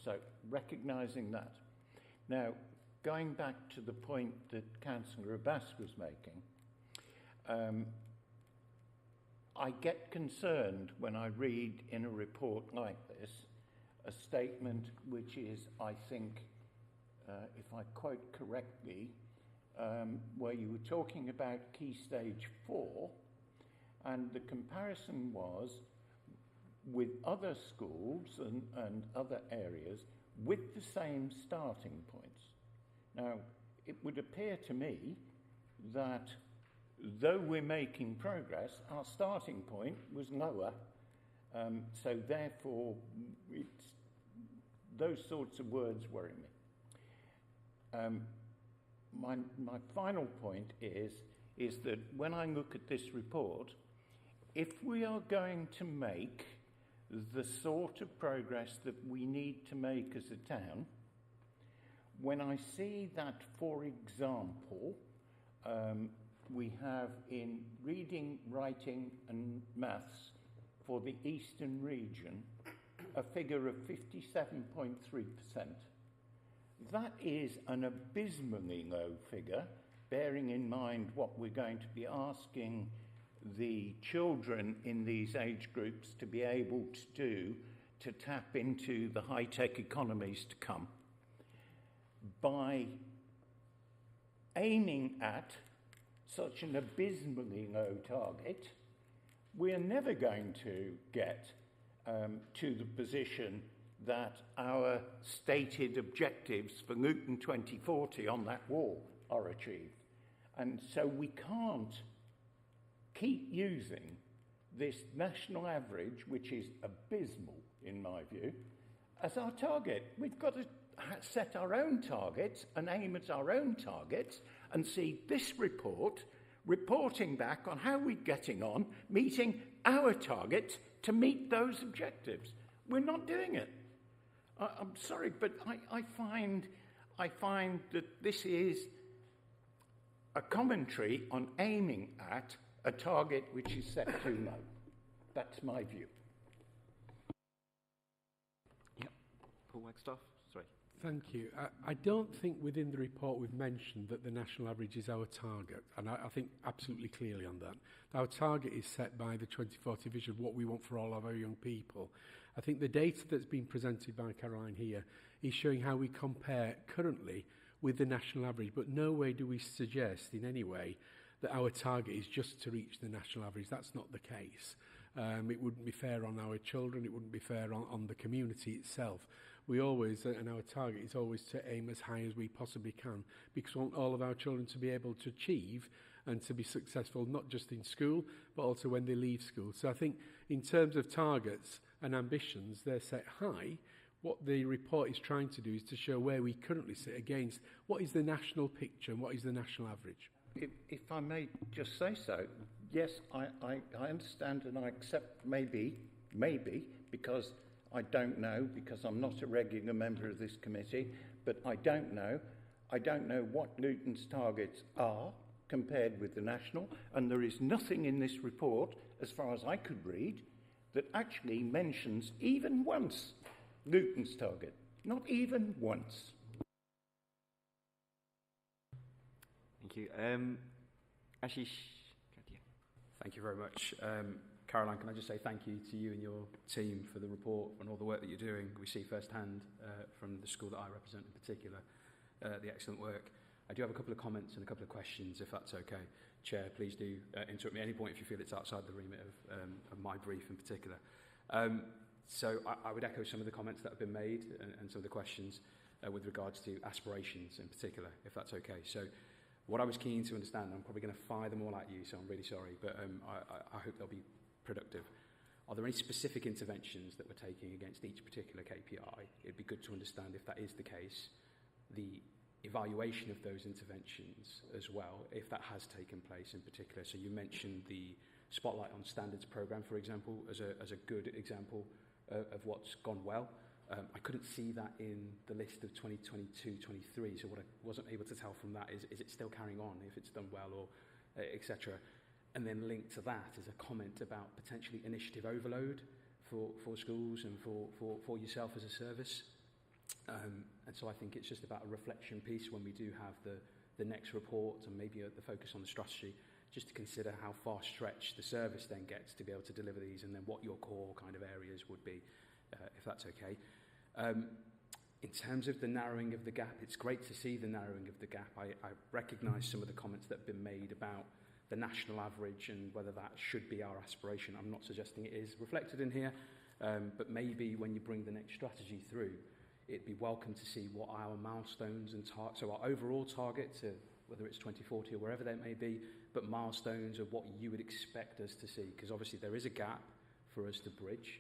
So recognising that. Now, going back to the point that Councillor Abbas was making, I get concerned when I read in a report like this a statement which is, I think, if I quote correctly, where you were talking about Key Stage 4, and the comparison was with other schools and other areas with the same starting points. Now, it would appear to me that though we're making progress, our starting point was lower, so therefore those sorts of words worry me. My final point is that when I look at this report, if we are going to make the sort of progress that we need to make as a town, when I see that, for example, we have in reading, writing and maths for the Eastern region a figure of 57.3%. That is an abysmally low figure, bearing in mind what we're going to be asking the children in these age groups to be able to do to tap into the high-tech economies to come. By aiming at such an abysmally low target, we're never going to get to the position that our stated objectives for Luton 2040 on that wall are achieved. And so we can't keep using this national average, which is abysmal in my view, as our target. We've got to set our own targets and aim at our own targets and see this report reporting back on how we're getting on, meeting our targets to meet those objectives. We're not doing it. I'm sorry, but I find that this is a commentary on aiming at a target which is set too low. That's my view. Yep. Paul Wagstaff, sorry. Thank you. I don't think within the report we've mentioned that the national average is our target, and I think absolutely clearly on that. Our target is set by the 2040 vision of what we want for all of our young people. I think the data that's been presented by Caroline here is showing how we compare currently with the national average, but no way do we suggest in any way that our target is just to reach the national average. That's not the case. It wouldn't be fair on our children, it wouldn't be fair on the community itself. We always, and our target is always to aim as high as we possibly can, because we want all of our children to be able to achieve and to be successful, not just in school, but also when they leave school. So I think in terms of targets and ambitions, they're set high. What the report is trying to do is to show where we currently sit against what is the national picture and what is the national average. If I may just say so, yes, I understand and I accept maybe, because I don't know, because I'm not a regular member of this committee, but I don't know what Luton's targets are compared with the national, and there is nothing in this report, as far as I could read, that actually mentions even once Luton's target. Not even once. Thank you. Ashish. Thank you very much. Caroline, can I just say thank you to you and your team for the report and all the work that you're doing. We see firsthand from the school that I represent in particular, the excellent work. I do have a couple of comments and a couple of questions, if that's okay. Chair, please do interrupt me at any point if you feel it's outside the remit of my brief in particular. So I would echo some of the comments that have been made and some of the questions. with regards to aspirations in particular, if that's okay. So what I was keen to understand, I'm probably going to fire them all at you, so I'm really sorry, but I hope they'll be productive. Are there any specific interventions that we're taking against each particular KPI? It'd be good to understand, if that is the case, the evaluation of those interventions as well, if that has taken place in particular. So you mentioned the Spotlight on Standards programme, for example, as a good example of what's gone well. I couldn't see that in the list of 2022-23, so what I wasn't able to tell from that is it still carrying on, if it's done well, or etc. And then linked to that is a comment about potentially initiative overload for schools and for yourself as a service. And so I think it's just about a reflection piece when we do have the next report, and maybe the focus on the strategy, just to consider how far stretched the service then gets to be able to deliver these, and then what your core kind of areas would be, if that's okay. In terms of the narrowing of the gap, it's great to see the narrowing of the gap. I recognise some of the comments that have been made about the national average and whether that should be our aspiration. I'm not suggesting it is reflected in here, but maybe when you bring the next strategy through, it'd be welcome to see what our milestones and so our overall target, to whether it's 2040 or wherever that may be, but milestones of what you would expect us to see, because obviously there is a gap for us to bridge,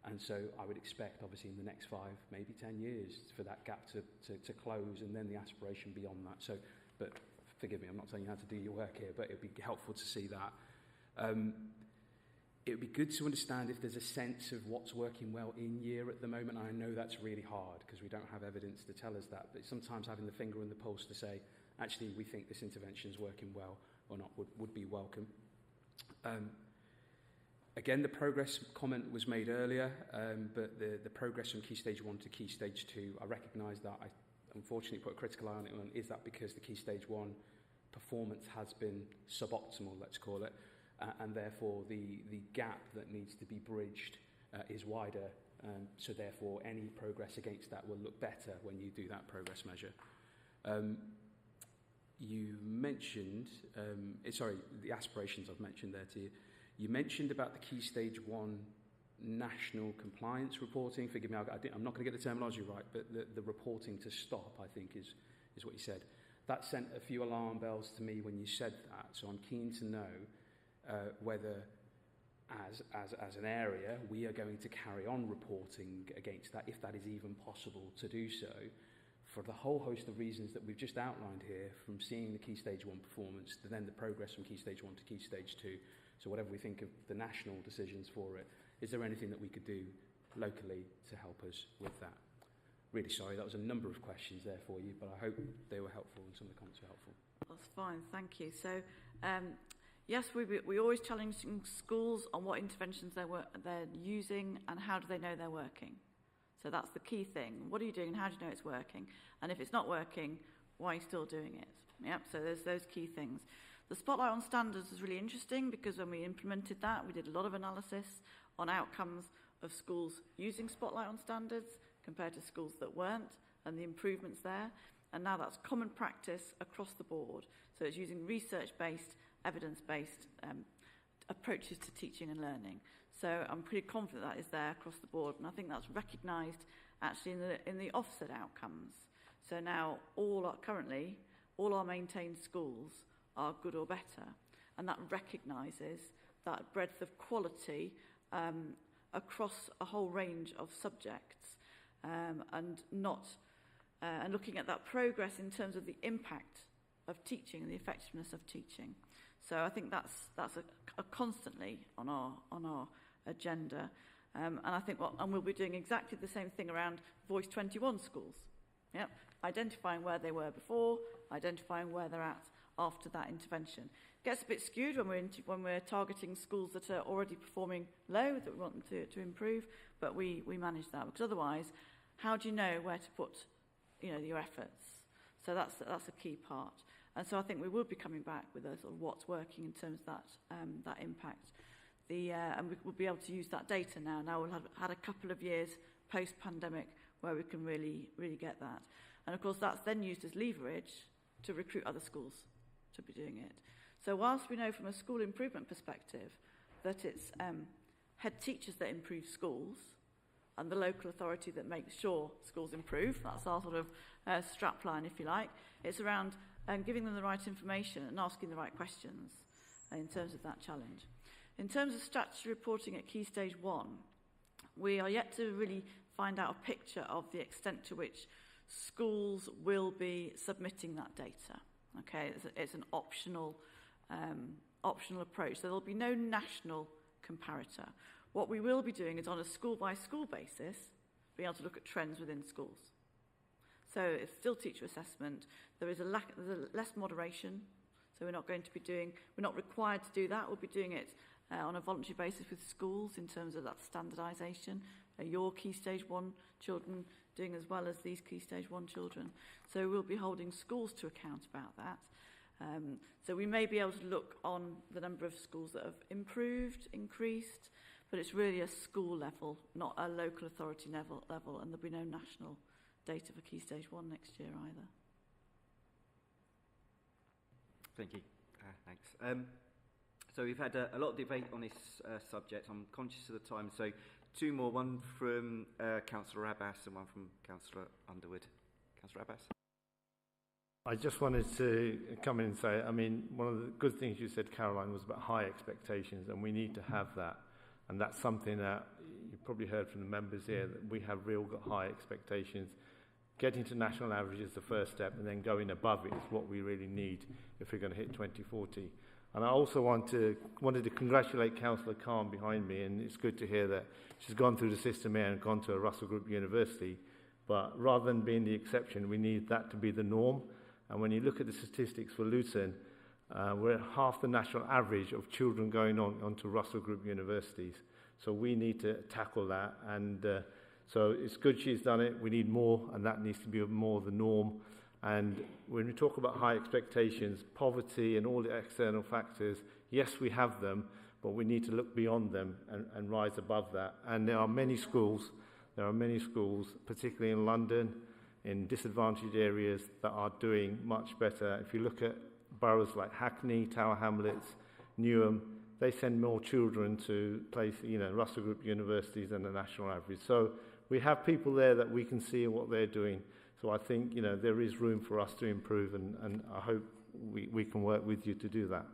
and so I would expect obviously in the next 5, maybe 10 years for that gap to close, and then the aspiration beyond that. So, but forgive me, I'm not telling you how to do your work here, but it would be helpful to see that. It would be good to understand if there's a sense of what's working well in year at the moment. I know that's really hard because we don't have evidence to tell us that, but sometimes having the finger on the pulse to say, actually, we think this intervention is working well or not would be welcome. Again, the progress comment was made earlier, but the progress from Key Stage 1 to Key Stage 2, I recognise that. I unfortunately put a critical eye on it. Is that because the Key Stage 1 performance has been suboptimal, let's call it, and therefore the gap that needs to be bridged is wider, so therefore any progress against that will look better when you do that progress measure. You mentioned, the aspirations I've mentioned there to you. You mentioned about the Key Stage 1 national compliance reporting. Forgive me, I'm not going to get the terminology right, but the reporting to stop, I think, is what you said. That sent a few alarm bells to me when you said that, so I'm keen to know whether, as an area, we are going to carry on reporting against that, if that is even possible to do so, for the whole host of reasons that we've just outlined here, from seeing the Key Stage 1 performance to then the progress from Key Stage 1 to Key Stage 2. So whatever we think of the national decisions for it, is there anything that we could do locally to help us with that? Really sorry, that was a number of questions there for you, but I hope they were helpful and some of the comments were helpful. That's fine, thank you. So, yes, we're always challenging schools on what interventions they're using and how do they know they're working. So that's the key thing. What are you doing and how do you know it's working? And if it's not working, why are you still doing it? Yep, so there's those key things. The Spotlight on Standards was really interesting because when we implemented that, we did a lot of analysis on outcomes of schools using Spotlight on Standards compared to schools that weren't, and the improvements there. And now that's common practice across the board. So it's using research-based, evidence-based approaches to teaching and learning. So I'm pretty confident that is there across the board, and I think that's recognised actually in the offset outcomes. So now currently all our maintained schools are good or better, and that recognises that breadth of quality across a whole range of subjects, and looking at that progress in terms of the impact of teaching and the effectiveness of teaching. So I think that's a constantly on our agenda, and I think and we'll be doing exactly the same thing around Voice 21 schools. Yep, identifying where they were before, identifying where they're at after that intervention. It gets a bit skewed when we're targeting schools that are already performing low, that we want them to improve, but we manage that, because otherwise, how do you know where to put your efforts? So that's a key part. And so I think we will be coming back with a sort of what's working in terms of that impact. And we'll be able to use that data now. Now we'll have had a couple of years post-pandemic where we can really get that. And of course that's then used as leverage to recruit other schools to be doing it. So whilst we know from a school improvement perspective that it's head teachers that improve schools, and the local authority that makes sure schools improve. That's our sort of strapline, if you like. It's around giving them the right information and asking the right questions in terms of that challenge. In terms of statutory reporting at Key Stage 1, we are yet to really find out a picture of the extent to which schools will be submitting that data. Okay, it's an optional approach, so there'll be no national comparator. What we will be doing is on a school-by-school basis, being able to look at trends within schools. So it's still teacher assessment. There's less moderation, so we're not required to do that. We'll be doing it on a voluntary basis with schools in terms of that standardisation. Your Key Stage 1 children doing as well as these Key Stage 1 children. So we'll be holding schools to account about that. So we may be able to look on the number of schools that have improved, increased, but it's really a school level, not a local authority level, and there'll be no national data for Key Stage 1 next year either. Thank you. Thanks. So we've had a lot of debate on this subject. I'm conscious of the time, so two more, one from Councillor Abbas and one from Councillor Underwood. Councillor Abbas. I just wanted to come in and say, I mean, one of the good things you said, Caroline, was about high expectations, and we need to have that. And that's something that you probably heard from the members here, that we have real high expectations. Getting to national average is the first step, and then going above it is what we really need if we're going to hit 2040. And I also wanted to congratulate Councillor Khan behind me, and it's good to hear that she's gone through the system here and gone to a Russell Group university. But rather than being the exception, we need that to be the norm. And when you look at the statistics for Luton, we're at half the national average of children going onto Russell Group universities. So we need to tackle that. And so it's good she's done it. We need more, and that needs to be more the norm. And when we talk about high expectations, poverty and all the external factors, yes, we have them, but we need to look beyond them and rise above that. And there are many schools, particularly in London, in disadvantaged areas, that are doing much better. If you look at boroughs like Hackney, Tower Hamlets, Newham, they send more children to Russell Group universities than the national average. So we have people there that we can see what they're doing. So I think, there is room for us to improve, and I hope we can work with you to do that.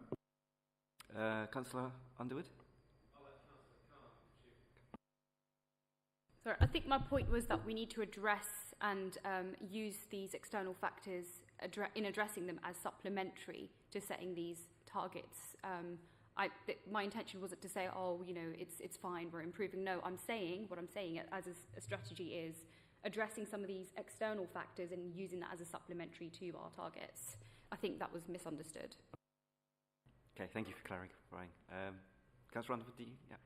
Councillor Underwood? Sorry, I think my point was that we need to address and use these external factors in addressing them as supplementary to setting these targets. My intention wasn't to say, it's fine, we're improving. No, what I'm saying as a strategy is addressing some of these external factors and using that as a supplementary to our targets. I think that was misunderstood. Okay, thank you for clarifying. Councillor Underwood, yeah.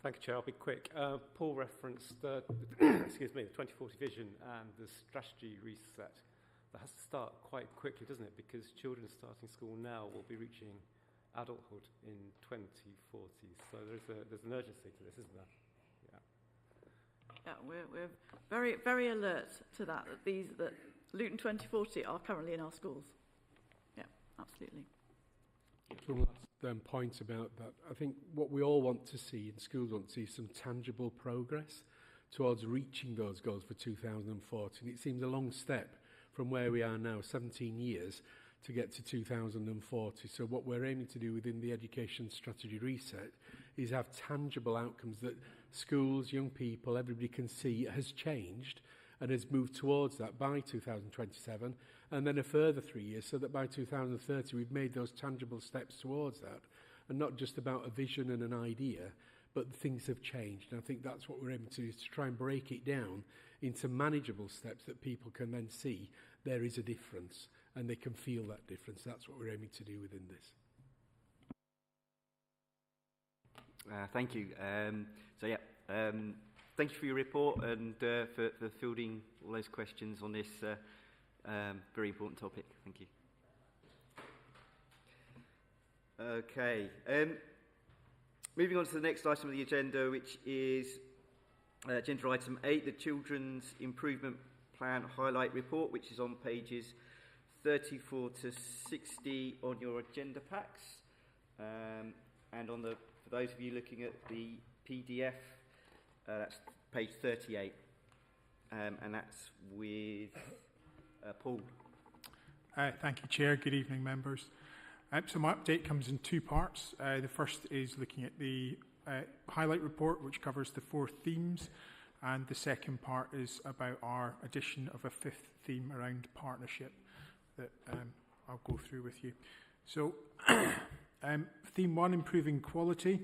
Thank you, Chair. I'll be quick. Paul referenced the 2040 vision and the strategy reset. That has to start quite quickly, doesn't it? Because children starting school now will be reaching adulthood in 2040. So there's an urgency to this, isn't there? Yeah, we're very, very alert to that Luton 2040 are currently in our schools. Yeah, absolutely. One last point about that. I think what we all want to see, and schools want to see, some tangible progress towards reaching those goals for 2040. And it seems a long step from where we are now, 17 years, to get to 2040. So what we're aiming to do within the Education Strategy Reset is have tangible outcomes that schools, young people, everybody can see has changed and has moved towards that by 2027, and then a further 3 years, so that by 2030 we've made those tangible steps towards that, and not just about a vision and an idea, but things have changed. And I think that's what we're aiming to do, is to try and break it down into manageable steps that people can then see there is a difference, and they can feel that difference. That's what we're aiming to do within this. Thank you. Thank you for your report and for fielding all those questions on this very important topic. Thank you. Okay. Moving on to the next item of the agenda, which is agenda item 8, the Children's Improvement Plan Highlight Report, which is on pages 34 to 60 on your agenda packs. And for those of you looking at the PDF, that's page 38, and that's with Paul. Thank you, Chair. Good evening, members. So my update comes in two parts. The first is looking at the highlight report, which covers the 4 themes, and the second part is about our addition of a 5th theme around partnership that I'll go through with you. So theme 1, improving quality.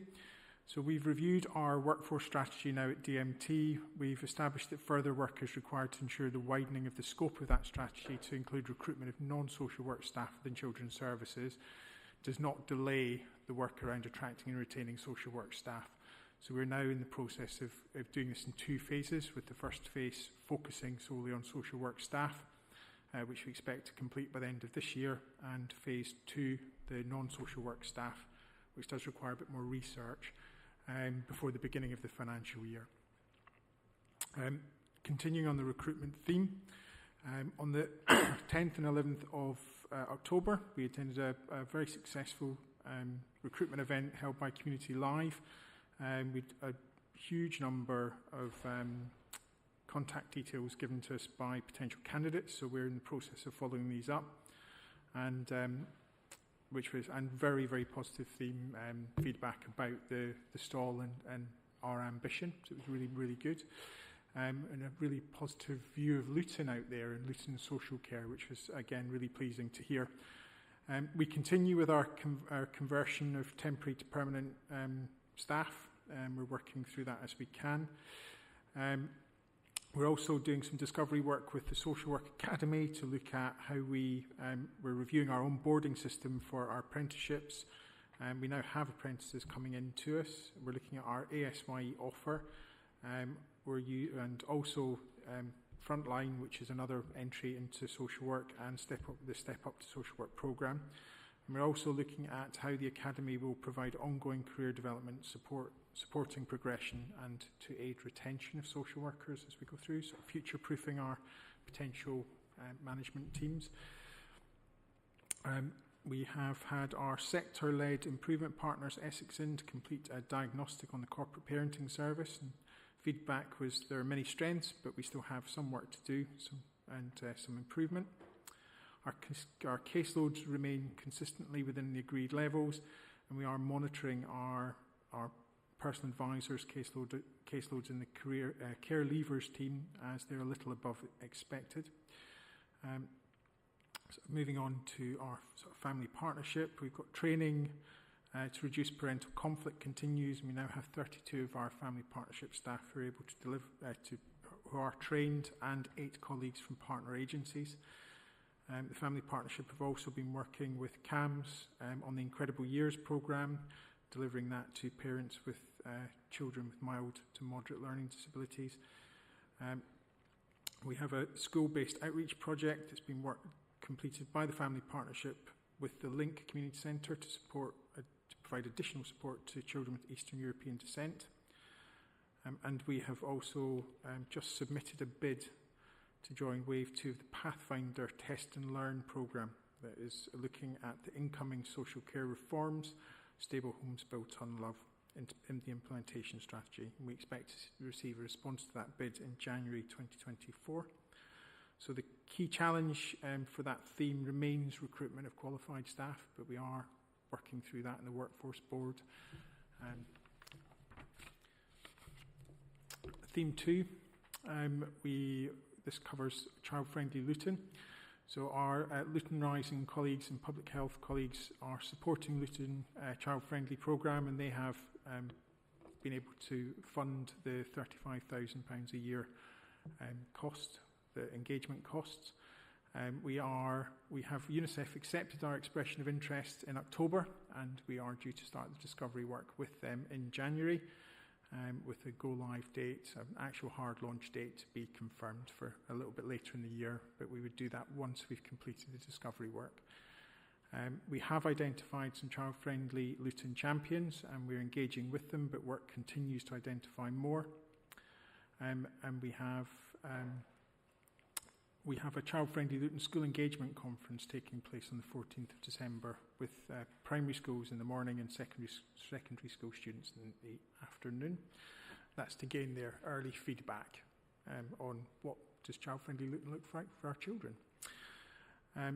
So we've reviewed our workforce strategy now at DMT. We've established that further work is required to ensure the widening of the scope of that strategy to include recruitment of non-social work staff within children's services does not delay the work around attracting and retaining social work staff. So we're now in the process of doing this in 2 phases, with the first phase focusing solely on social work staff, which we expect to complete by the end of this year, and phase 2, the non-social work staff, which does require a bit more research before the beginning of the financial year. Continuing on the recruitment theme, on the 10th and 11th of October, we attended a very successful recruitment event held by Community Live. We had a huge number of contact details given to us by potential candidates, so we're in the process of following these up, and very, very positive feedback about the stall and our ambition. So it was really, really good. And a really positive view of Luton out there and Luton social care, which was, again, really pleasing to hear. We continue with our conversion of temporary to permanent staff. We're working through that as we can. We're also doing some discovery work with the Social Work Academy to look at how we're reviewing our onboarding system for our apprenticeships. We now have apprentices coming in to us. We're looking at our ASYE offer. And also Frontline, which is another entry into social work, and the Step Up to Social Work programme. And we're also looking at how the Academy will provide ongoing career development supporting progression and to aid retention of social workers as we go through, so future-proofing our potential management teams. We have had our sector-led improvement partners, Essex to complete a diagnostic on the corporate parenting service. And feedback was there are many strengths, but we still have some work to do some improvement. Our caseloads remain consistently within the agreed levels, and we are monitoring our personal advisors' caseloads in the care leavers team as they're a little above expected. So moving on to our sort of family partnership, we've got training to reduce parental conflict continues. We now have 32 of our family partnership staff who are able to deliver who are trained, and 8 colleagues from partner agencies. The family partnership have also been working with CAMS on the Incredible Years programme, delivering that to parents with children with mild to moderate learning disabilities. We have a school-based outreach project that's been completed by the family partnership with the Link Community Centre to provide additional support to children with Eastern European descent. And we have also just submitted a bid to join Wave 2 of the Pathfinder Test and Learn programme that is looking at the incoming social care reforms, stable homes built on love, in the implementation strategy. And we expect to receive a response to that bid in January 2024. So the key challenge for that theme remains recruitment of qualified staff, but we are working through that in the Workforce Board. Theme 2, this covers child-friendly Luton. So our Luton Rising colleagues and public health colleagues are supporting Luton child-friendly programme, and they have been able to fund the £35,000 a year cost, the engagement costs. We have UNICEF accepted our expression of interest in October, and we are due to start the discovery work with them in January, with a go-live date, an actual hard launch date to be confirmed for a little bit later in the year, but we would do that once we've completed the discovery work. We have identified some child-friendly Luton champions, and we're engaging with them, but work continues to identify more. And we have a child-friendly Luton School Engagement Conference taking place on the 14th of December with primary schools in the morning and secondary school students in the afternoon. That's to gain their early feedback on what does child-friendly look like for our children. I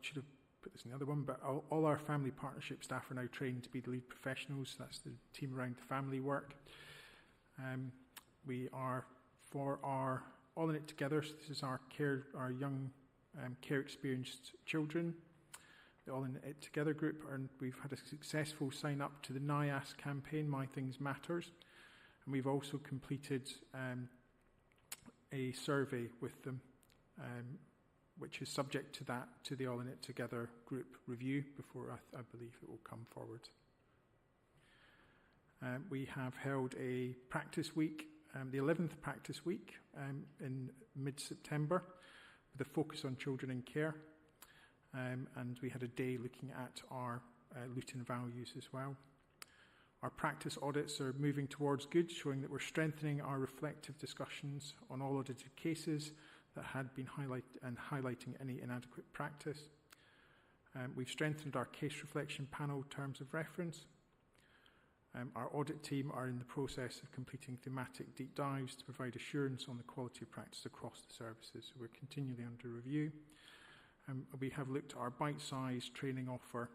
should have put this in the other one, but all our family partnership staff are now trained to be the lead professionals. That's the team around the family work. We are, for our All in It Together, so this is our young care experienced children, the All in It Together group, and we've had a successful sign up to the NIAS campaign, My Things Matters, and we've also completed a survey with them, which is subject to the All in It Together group review before I believe it will come forward. We have held a practice week, the 11th practice week in mid-September, with a focus on children in care. And we had a day looking at our Luton values as well. Our practice audits are moving towards good, showing that we're strengthening our reflective discussions on all audited cases that had been highlighting any inadequate practice. We've strengthened our case reflection panel terms of reference. Our audit team are in the process of completing thematic deep dives to provide assurance on the quality of practice across the services. So we're continually under review. We have looked at our bite-sized training offer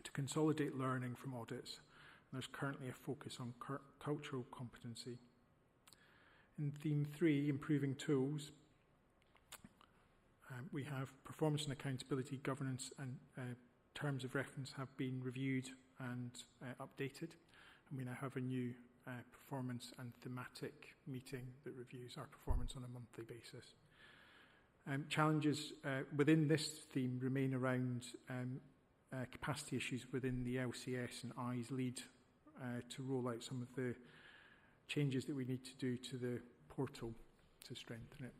to consolidate learning from audits. There's currently a focus on cultural competency. In theme 3, improving tools, we have performance and accountability, governance and terms of reference have been reviewed and updated. And we now have a new performance and thematic meeting that reviews our performance on a monthly basis. Challenges within this theme remain around capacity issues within the LCS and I's lead to roll out some of the changes that we need to do to the portal to strengthen it.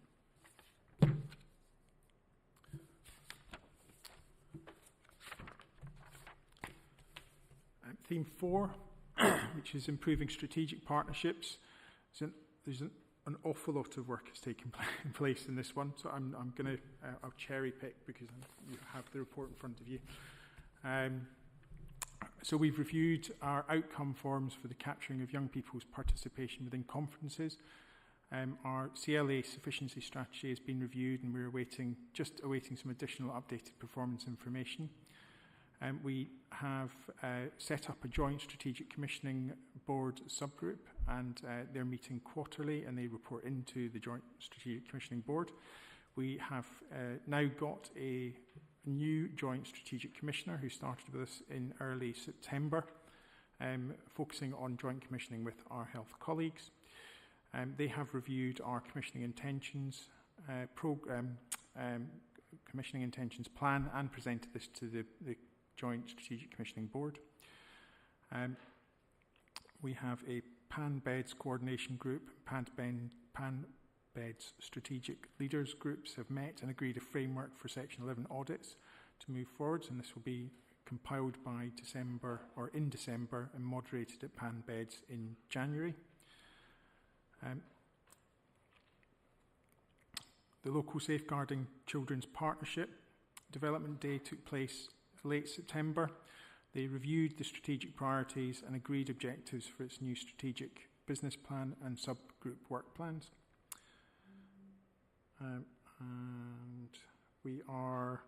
Theme 4, which is improving strategic partnerships. There's an awful lot of work has taken place in this one, so I'm going to I'll cherry pick because you have the report in front of you. So we've reviewed our outcome forms for the capturing of young people's participation within conferences. Our CLA sufficiency strategy has been reviewed, and we're just awaiting some additional updated performance information. We have set up a joint strategic commissioning board subgroup, and they're meeting quarterly, and they report into the joint strategic commissioning board. We have now got a new joint strategic commissioner who started with us in early September, focusing on joint commissioning with our health colleagues. They have reviewed our commissioning intentions commissioning intentions plan and presented this to the Joint Strategic Commissioning Board. We have a PAN Beds Coordination Group. PAN Beds Strategic Leaders Groups have met and agreed a framework for Section 11 audits to move forwards, and this will be compiled by December and moderated at PAN Beds in January. The Local Safeguarding Children's Partnership Development Day took place late September. They reviewed the strategic priorities and agreed objectives for its new strategic business plan and subgroup work plans. And we are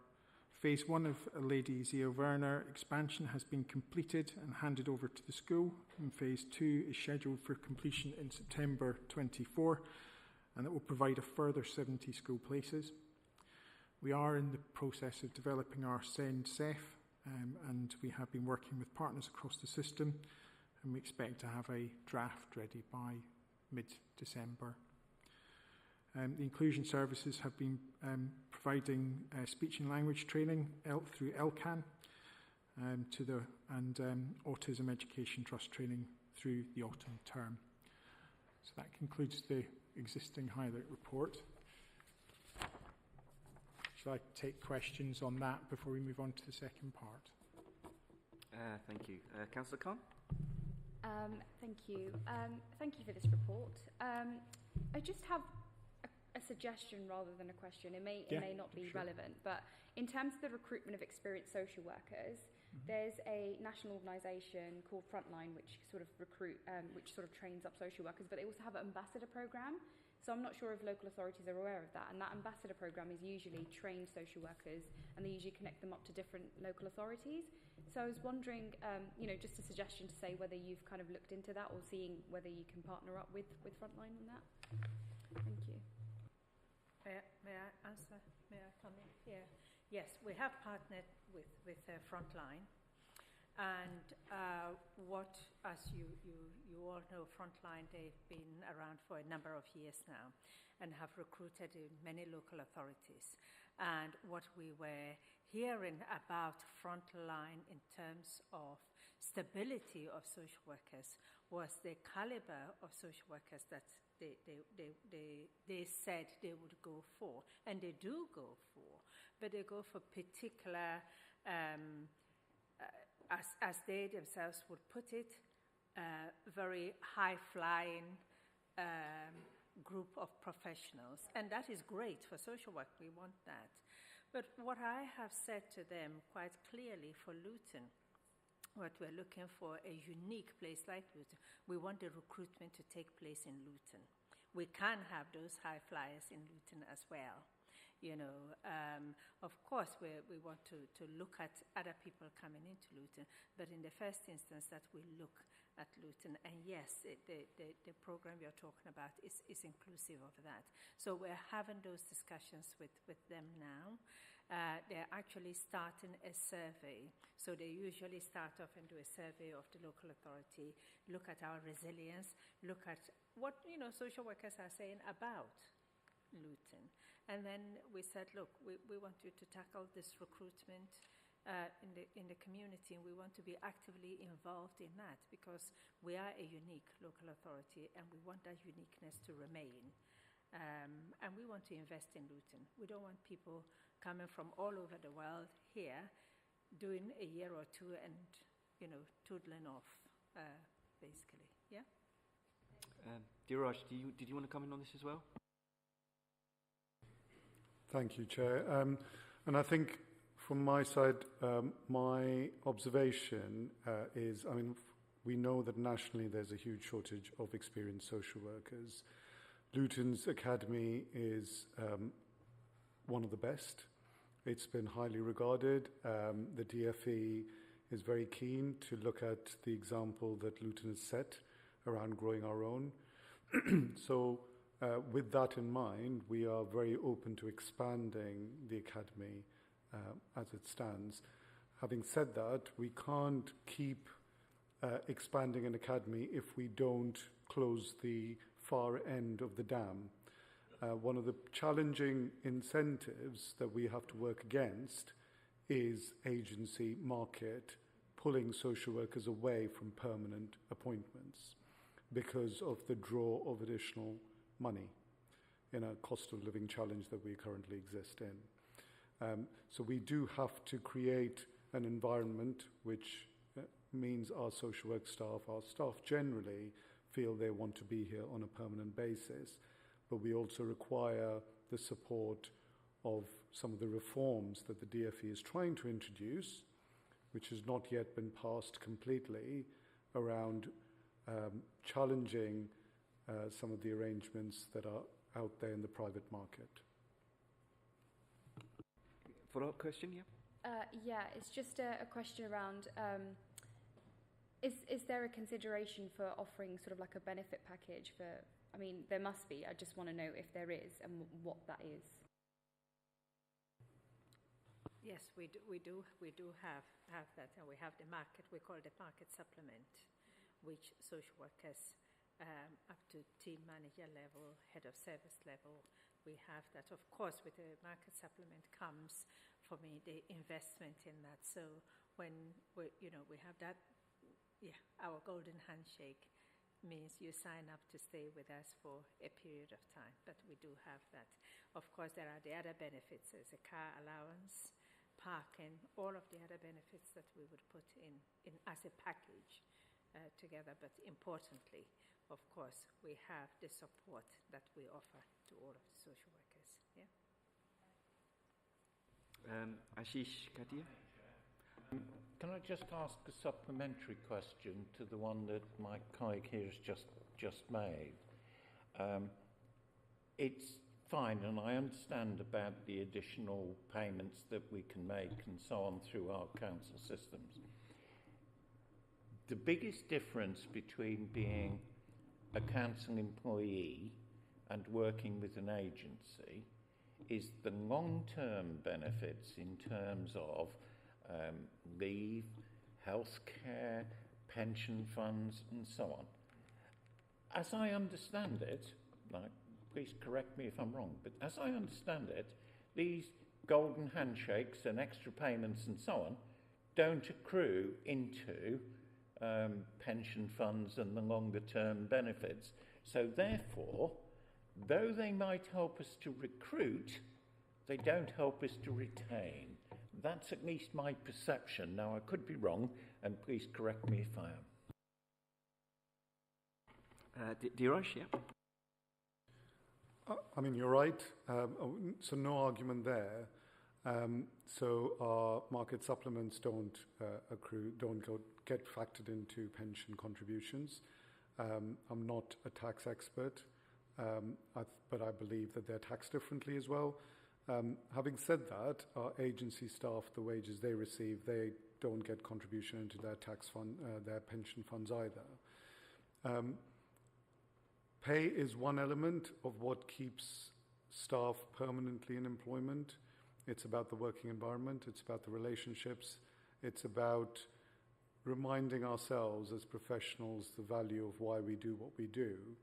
phase 1 of Lady Zia Werner expansion has been completed and handed over to the school, and phase 2 is scheduled for completion in September 24, and it will provide a further 70 school places. We are in the process of developing our SEND SEF, and we have been working with partners across the system, and we expect to have a draft ready by mid-December. The inclusion services have been providing speech and language training through LCAN and Autism Education Trust training through the autumn term. So that concludes the existing highlight report. Shall I take questions on that before we move on to the second part? Thank you. Councillor Khan? Thank you. Thank you for this report. I just have a suggestion rather than a question. It may not be relevant, but in terms of the recruitment of experienced social workers, There's a national organisation called Frontline, which sort of which sort of trains up social workers, but they also have an ambassador programme. So I'm not sure if local authorities are aware of that. And that ambassador programme is usually trained social workers, and they usually connect them up to different local authorities. So I was wondering, just a suggestion to say whether you've kind of looked into that or seeing whether you can partner up with Frontline on that. Thank you. May I answer? May I come in? Yeah. Yes, we have partnered with Frontline, and as you all know, Frontline, they've been around for a number of years now, and have recruited in many local authorities. And what we were hearing about Frontline in terms of stability of social workers was the caliber of social workers that they said they would go for, and they do go for, but they go for particular, as they themselves would put it, very high-flying group of professionals, and that is great for social work. We want that. But what I have said to them quite clearly for Luton, what we're looking for, a unique place like Luton, we want the recruitment to take place in Luton. We can have those high flyers in Luton as well. Of course, we want to look at other people coming into Luton, but in the first instance that we look at Luton, and yes, the program you're talking about is inclusive of that. So we're having those discussions with them now. They're actually starting a survey. So they usually start off and do a survey of the local authority, look at our resilience, look at what social workers are saying about Luton. And then we said, look, we want you to tackle this recruitment in the community, and we want to be actively involved in that because we are a unique local authority and we want that uniqueness to remain. And we want to invest in Luton. We don't want people coming from all over the world here, doing a year or two and, toodling off, basically. Yeah? Diraj, did you want to come in on this as well? Thank you, Chair. And I think from my side, my observation is, we know that nationally there's a huge shortage of experienced social workers. Luton's Academy is one of the best. It's been highly regarded. The DFE is very keen to look at the example that Luton has set around growing our own. So with that in mind, we are very open to expanding the Academy as it stands. Having said that, we can't keep expanding an academy if we don't close the far end of the dam. One of the challenging incentives that we have to work against is agency market pulling social workers away from permanent appointments because of the draw of additional money in a cost of living challenge that we currently exist in. So we do have to create an environment which means our social work staff, our staff generally, feel they want to be here on a permanent basis, but we also require the support of some of the reforms that the DFE is trying to introduce, which has not yet been passed completely, around challenging some of the arrangements that are out there in the private market. Follow-up question, yeah? Yeah, it's just a question around, is there a consideration for offering sort of like a benefit package for, there must be, I just want to know if there is and what that is. Yes, we do have that, and we have the market, we call it the market supplement, which social workers up to team manager level, head of service level, we have that. Of course, with the market supplement comes, for me, the investment in that. So when we have that, our golden handshake means you sign up to stay with us for a period of time, but we do have that. Of course, there are the other benefits. There's a car allowance, parking, all of the other benefits that we would put in as a package together. But importantly, of course, we have the support that we offer to all of the social workers. Yeah. Ashish Katia. Can I just ask a supplementary question to the one that my colleague here has just made? It's fine, and I understand about the additional payments that we can make and so on through our council systems. The biggest difference between being a council employee and working with an agency is the long-term benefits in terms of leave, healthcare, pension funds, and so on. As I understand it, please correct me if I'm wrong, but as I understand it, these golden handshakes and extra payments and so on don't accrue into pension funds and the longer-term benefits. So therefore, though they might help us to recruit, they don't help us to retain. That's at least my perception. Now, I could be wrong, and please correct me if I am. Dheeraj, yeah. I mean, you're right. So no argument there. So our market supplements don't accrue, get factored into pension contributions. I'm not a tax expert, but I believe that they're taxed differently as well. Having said that, our agency staff, the wages they receive, they don't get contribution into their tax fund, their pension funds either. Pay is one element of what keeps staff permanently in employment. It's about the working environment, it's about the relationships, it's about reminding ourselves as professionals the value of why we do what we do.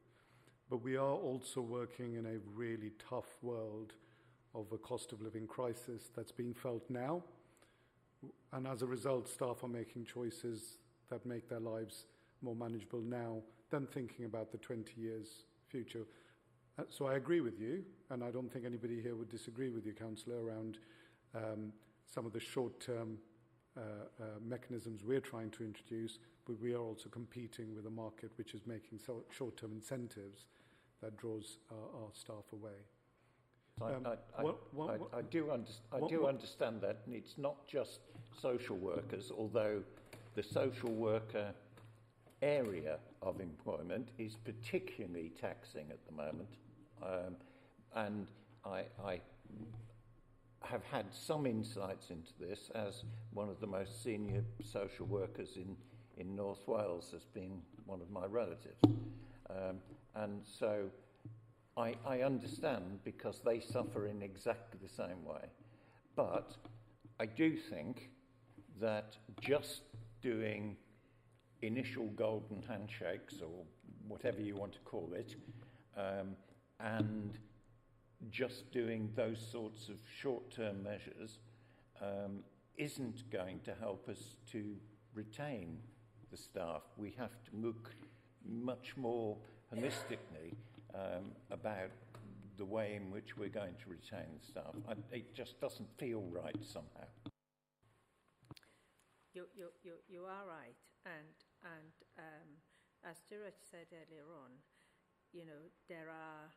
But we are also working in a really tough world of a cost of living crisis that's being felt now. And as a result, staff are making choices that make their lives more manageable now than thinking about the 20 years future. So I agree with you, and I don't think anybody here would disagree with you, Councillor, around some of the short-term mechanisms we're trying to introduce, but we are also competing with a market which is making short-term incentives that draws our staff away. I do understand that, and it's not just social workers, although the social worker area of employment is particularly taxing at the moment. And I have had some insights into this as one of the most senior social workers in North Wales has been one of my relatives. And so I understand because they suffer in exactly the same way. But I do think that just doing initial golden handshakes or whatever you want to call it, and just doing those sorts of short-term measures isn't going to help us to retain the staff. We have to look much more holistically about the way in which we're going to retain the staff. It just doesn't feel right somehow. You are right, and as Dheeraj said earlier on, you know, there are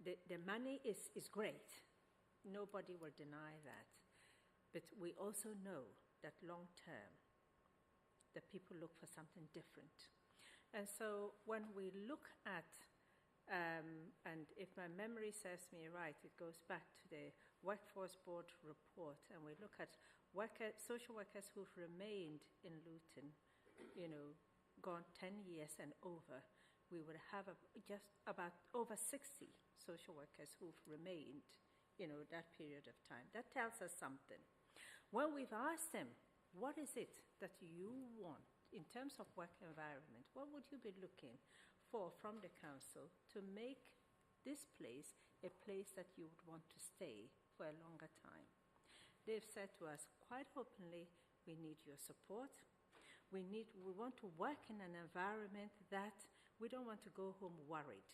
the money is great. Nobody will deny that, but we also know that long term, the people look for something different, and so when we look at and if my memory serves me right, it goes back to the Workforce Board report, and we look at social workers who've remained in Luton, you know, gone 10 years and over, we would have just about over 60 social workers who've remained, you know, that period of time. That tells us something. When we've asked them, what is it that you want in terms of work environment? What would you be looking for from the council to make this place a place that you would want to stay for a longer time? They've said to us quite openly, we need your support. We want to work in an environment that we don't want to go home worried.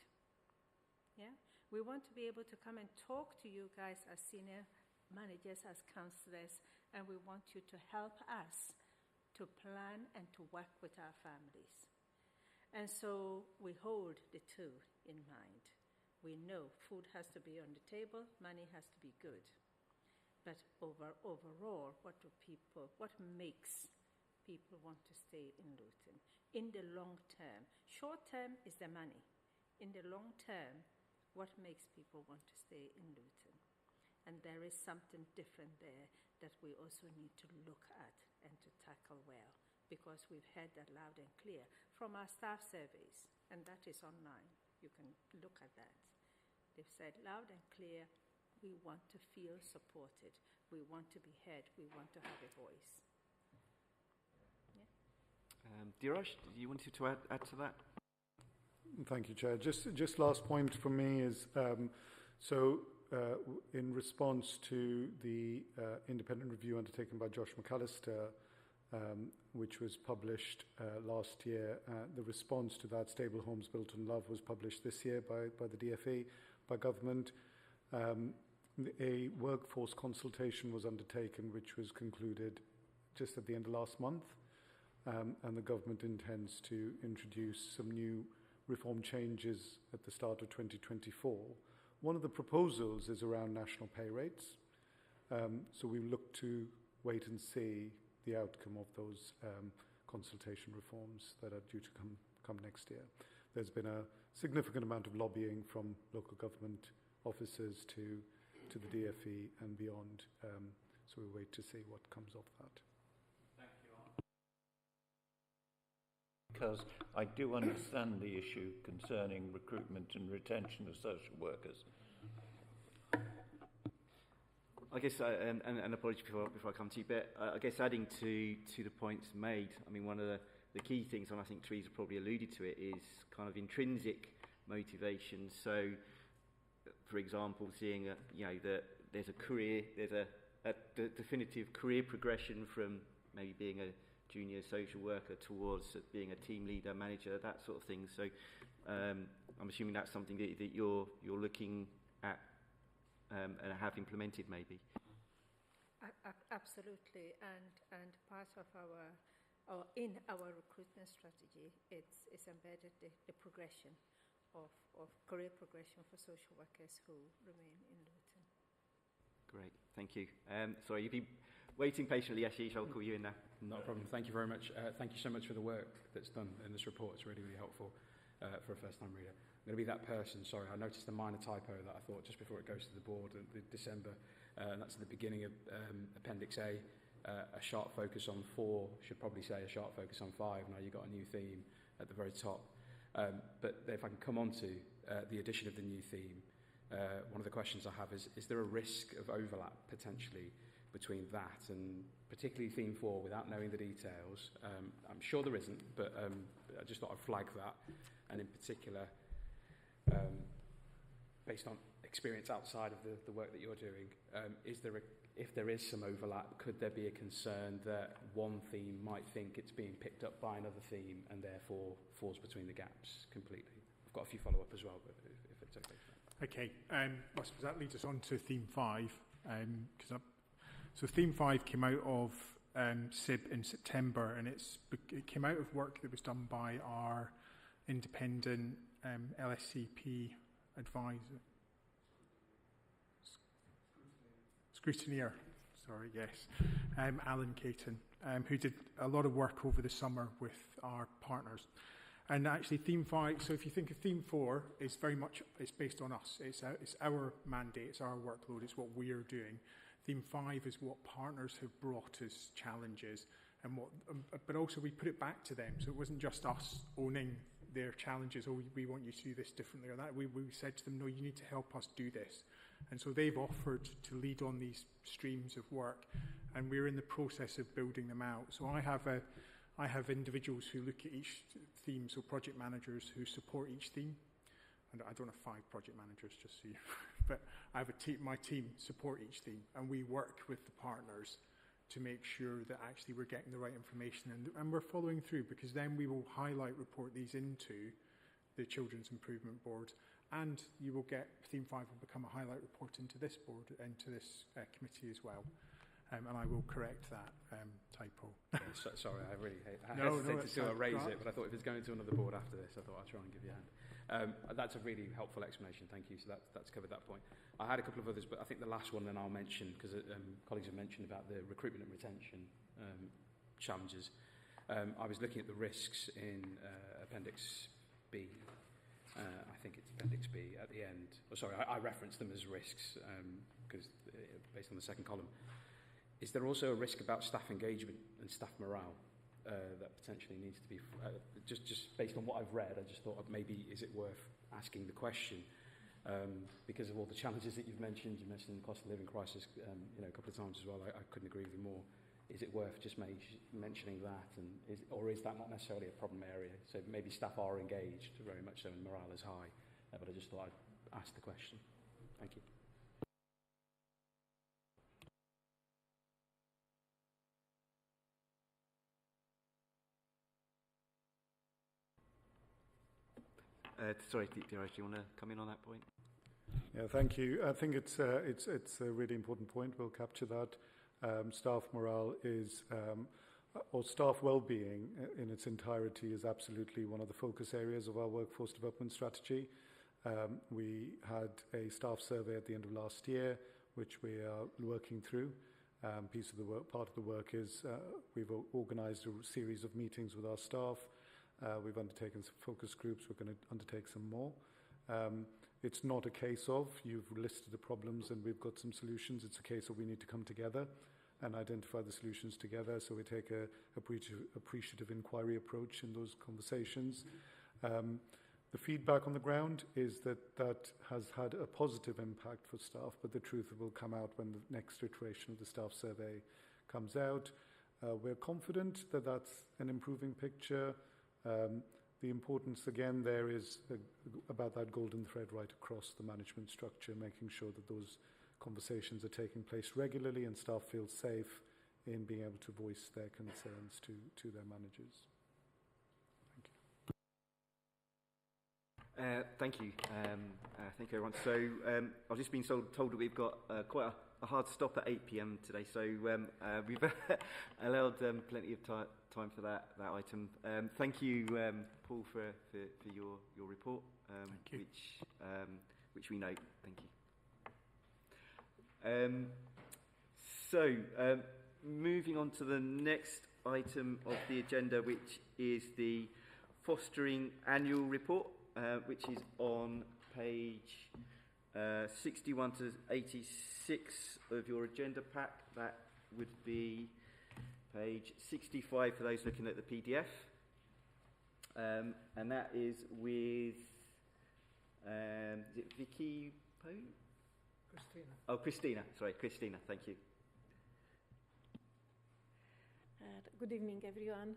Yeah? We want to be able to come and talk to you guys as senior managers, as councillors, and we want you to help us to plan and to work with our families. And so we hold the two in mind. We know food has to be on the table, money has to be good. at overall, what makes people want to stay in Luton in the long term. Short term is the money. In the long term, what makes people want to stay in Luton? And there is something different there that we also need to look at and to tackle well, because we've heard that loud and clear from our staff surveys, and that is online. You can look at that. They've said loud and clear, we want to feel supported, we want to be heard, we want to have a voice. Dheeraj, you wanted to add to that? Thank you, Chair. Just last point for me is, in response to the independent review undertaken by Josh McAllister, which was published last year, the response to that, Stable Homes Built on Love, was published this year by the DfE, by government. A workforce consultation was undertaken, which was concluded just at the end of last month, and the government intends to introduce some new reform changes at the start of 2024. One of the proposals is around national pay rates. So we look to wait and see the outcome of those consultation reforms that are due to come next year. There's been a significant amount of lobbying from local government officers to the DfE and beyond. So we wait to see what comes of that. Because I do understand the issue concerning recruitment and retention of social workers. I guess, and apologies before I come to you, but I guess adding to the points made, I mean, one of the key things, and I think Teresa probably alluded to it, is kind of intrinsic motivation. So, for example, seeing that there's a career, there's a definitive career progression from maybe being a junior social worker towards being a team leader, manager, that sort of thing. So I'm assuming that's something that you're looking at and have implemented maybe. Absolutely, and part of in our recruitment strategy, it's embedded the progression of career progression for social workers who remain in Luton. Great, thank you. Sorry, you've been waiting patiently, Ashish. I'll call you in now. Not a problem. Thank you very much. Thank you so much for the work that's done in this report. It's really, really helpful for a first-time reader. I'm going to be that person. Sorry, I noticed a minor typo that I thought just before it goes to the board in December, and that's at the beginning of Appendix A. A sharp focus on 4 should probably say a sharp focus on 5. Now you've got a new theme at the very top. But if I can come on to the addition of the new theme, one of the questions I have is there a risk of overlap potentially between that and particularly theme 4 without knowing the details? I'm sure there isn't, but I just thought I'd flag that. And in particular, based on experience outside of the work that you're doing, if there is some overlap, could there be a concern that one theme might think it's being picked up by another theme and therefore falls between the gaps completely? I've got a few follow-up as well, but if it's okay. Okay, I suppose that leads us on to theme 5. So theme 5 came out of SIB in September, and it came out of work that was done by our independent LSCP advisor. Scrutineer, Alan Caton, who did a lot of work over the summer with our partners. And actually theme 5, so if you think of theme 4, it's very much, it's based on us. It's our mandate, it's our workload, it's what we're doing. Theme 5 is what partners have brought as challenges, and but also we put it back to them. So it wasn't just us owning their challenges, we want you to do this differently or that. We said to them, no, you need to help us do this. And so they've offered to lead on these streams of work, and we're in the process of building them out. So I have individuals who look at each theme, so project managers who support each theme. And I don't have 5 project managers, just so you, but I have my team support each theme, and we work with the partners to make sure that actually we're getting the right information and we're following through, because then we will report these into the Children's Improvement Board, and you will get, theme 5 will become a highlight report into this board, into this committee as well. And I will correct that typo. Sorry, I really hate that. I hesitated to erase it, but I thought if it's going to another board after this, I thought I'd try and give you a hand. That's a really helpful explanation, thank you. So that's covered that point. I had a couple of others, but I think the last one then I'll mention, because colleagues have mentioned about the recruitment and retention challenges. I was looking at the risks in Appendix B. I think it's Appendix B at the end. Oh, sorry, I referenced them as risks because based on the second column. Is there also a risk about staff engagement and staff morale that potentially needs to be, just based on what I've read, I just thought maybe is it worth asking the question because of all the challenges that you've mentioned. You mentioned the cost of living crisis a couple of times as well. I couldn't agree with you more. Is it worth just mentioning that, or is that not necessarily a problem area? So maybe staff are engaged very much so and morale is high, but I just thought I'd ask the question. Thank you. Sorry, Diraj, do you want to come in on that point? Yeah, thank you. I think it's a really important point. We'll capture that. Staff morale is, or staff well-being in its entirety is absolutely one of the focus areas of our workforce development strategy. We had a staff survey at the end of last year, which we are working through. Part of the work is we've organised a series of meetings with our staff. We've undertaken some focus groups. We're going to undertake some more. It's not a case of you've listed the problems and we've got some solutions. It's a case of we need to come together and identify the solutions together. So we take a appreciative inquiry approach in those conversations. The feedback on the ground is that has had a positive impact for staff, but the truth will come out when the next iteration of the staff survey comes out. We're confident that that's an improving picture. The importance, again, there is about that golden thread right across the management structure, making sure that those conversations are taking place regularly and staff feel safe in being able to voice their concerns to their managers. Thank you. Thank you, everyone. So I've just been told that we've got quite a hard stop at 8 p.m. today, so we've allowed plenty of time for that item. Thank you, Paul, for your report, which we note. Thank you. So moving on to the next item of the agenda, which is the Fostering Annual Report, which is on page 61 to 86 of your agenda pack. That would be page 65 for those looking at the PDF. And that is with is it Vicky Poe? Christina. Oh, Christina. Sorry, Christina. Thank you. Good evening, everyone.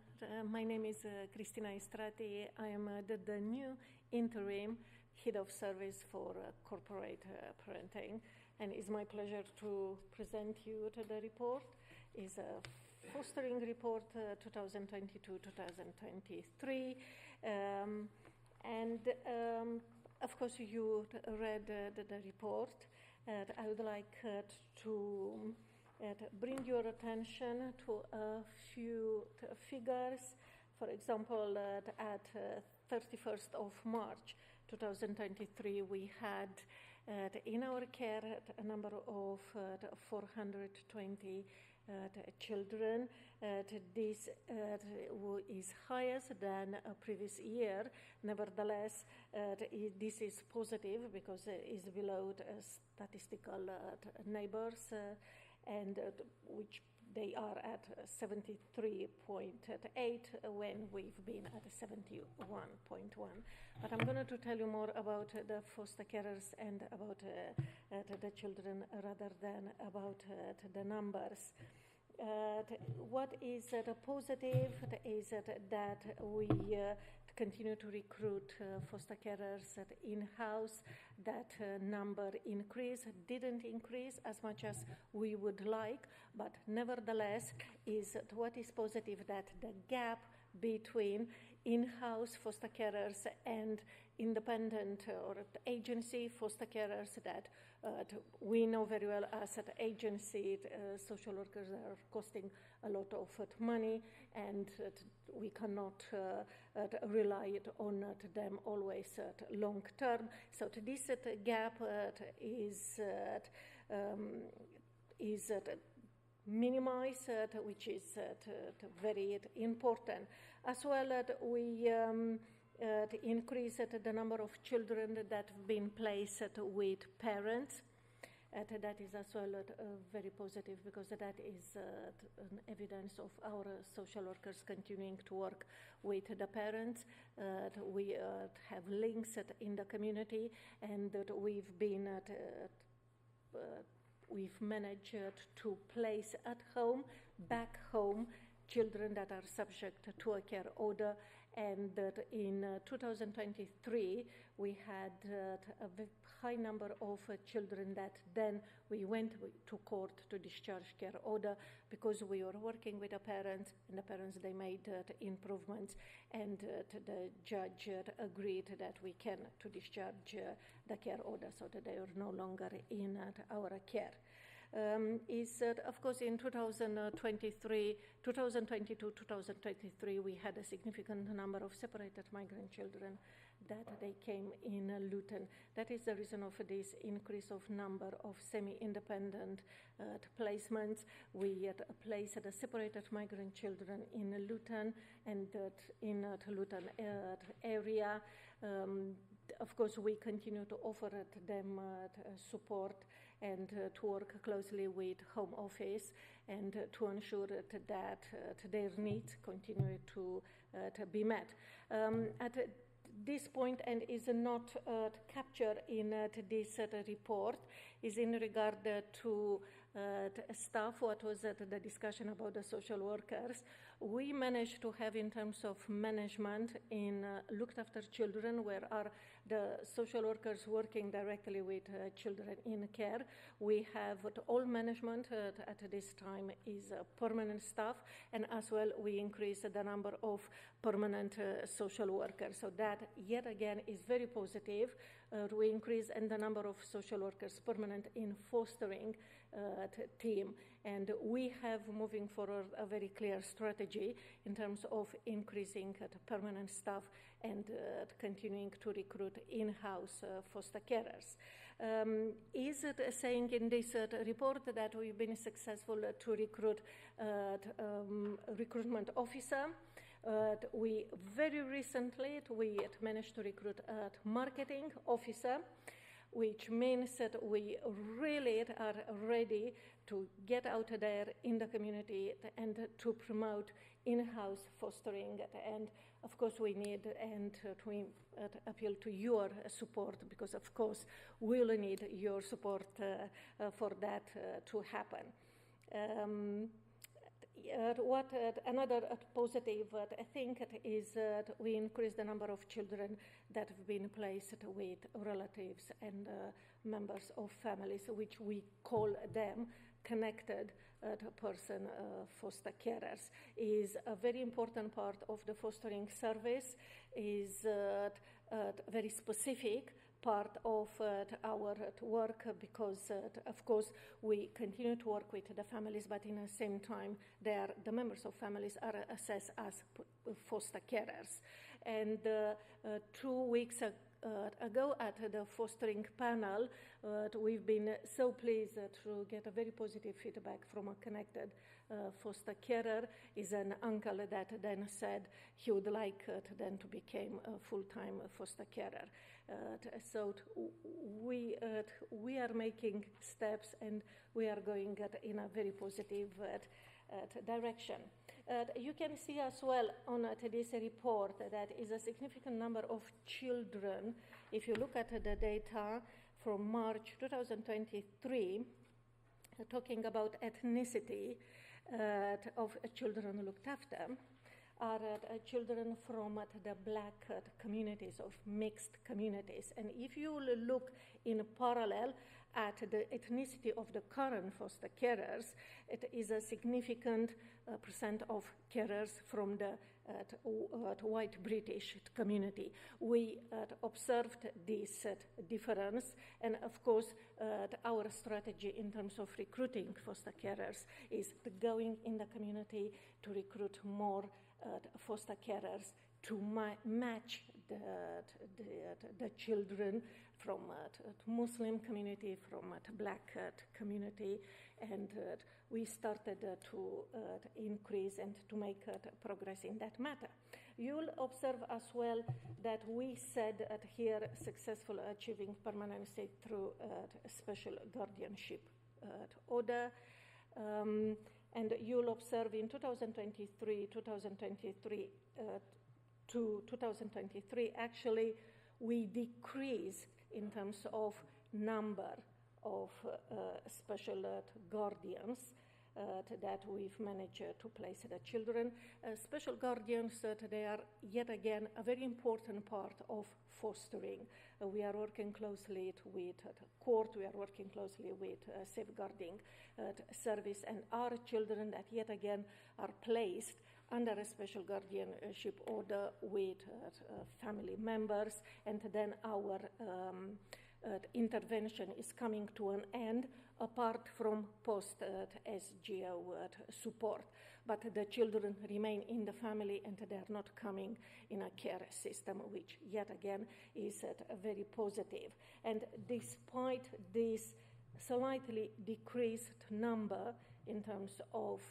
My name is Cristina Estrati. I am the new interim head of service for corporate parenting, and it's my pleasure to present you to the report. It's a fostering report 2022-2023, and of course you read the report. I would like to bring your attention to a few figures. For example, at 31st of March 2023, we had in our care a number of 420 children. This is higher than a previous year. Nevertheless, this is positive because it is below the statistical neighbors, and which they are at 73.8 when we've been at 71.1. But I'm going to tell you more about the foster carers and about the children rather than about the numbers. What is positive is that we continue to recruit foster carers in-house. That number didn't increase as much as we would like, but nevertheless, what is positive that the gap between in-house foster carers and independent or agency foster carers that we know very well as an agency. Social workers are costing a lot of money, and we cannot rely on them always long term. So this gap is minimized, which is very important. As well, we increase the number of children that have been placed with parents. That is as well very positive, because that is an evidence of our social workers continuing to work with the parents. We have links in the community, and we've been we've managed to place at home, back home, children that are subject to a care order. And that in 2023, we had a very high number of children that then we went to court to discharge care order, because we were working with the parents, and the parents, they made improvements, and the judge agreed that we can to discharge the care order, so that they are no longer in our care. Of course, in 2022-2023, we had a significant number of separated migrant children that they came in Luton. That is the reason of this increase of number of semi-independent placements. We placed the separated migrant children in Luton, and in the Luton area. Of course, we continue to offer them support and to work closely with Home Office, and to ensure that their needs continue to be met. At this point, and is not captured in this report, is in regard to staff. What was the discussion about the social workers? We managed to have, in terms of management in looked after children, where are the social workers working directly with children in care. We have all management at this time is permanent staff, and as well we increase the number of permanent social workers. So that yet again is very positive. We increase in the number of social workers permanent in fostering team, and we have moving forward a very clear strategy in terms of increasing permanent staff and continuing to recruit in-house foster carers. Is it saying in this report that we've been successful to recruit recruitment officer? We very recently we managed to recruit a marketing officer, which means that we really are ready to get out there in the community and to promote in-house fostering. And of course we need and to appeal to your support, because of course we'll need your support for that to happen. Another positive I think is we increased the number of children that have been placed with relatives and members of families, which we call them connected person foster carers. Is a very important part of the fostering service, is a very specific part of our work, because of course we continue to work with the families, but in the same time the members of families are assessed as foster carers. And 2 weeks ago at the fostering panel, we've been so pleased to get a very positive feedback from a connected foster carer. Is an uncle that then said he would like then to become a full-time foster carer. So we are making steps, and we are going in a very positive direction. You can see as well on this report that is a significant number of children. If you look at the data from March 2023, talking about ethnicity of children looked after, are children from the black communities, of mixed communities. And if you look in parallel at the ethnicity of the current foster carers, it is a significant percent of carers from the white British community. We observed this difference, and of course our strategy in terms of recruiting foster carers is going in the community to recruit more foster carers to match the children from Muslim community, from black community, and we started to increase and to make progress in that matter. You'll observe as well that we said here successful achieving permanency through special guardianship order. And you'll observe in 2023 to 2023, actually, we decreased in terms of number of special guardians that we've managed to place the children. Special guardians, they are yet again a very important part of fostering. We are working closely with court, we are working closely with safeguarding service, and our children that yet again are placed under a special guardianship order with family members, and then our intervention is coming to an end apart from post-SGO support. But the children remain in the family and they are not coming in a care system, which yet again is very positive. And despite this slightly decreased number in terms of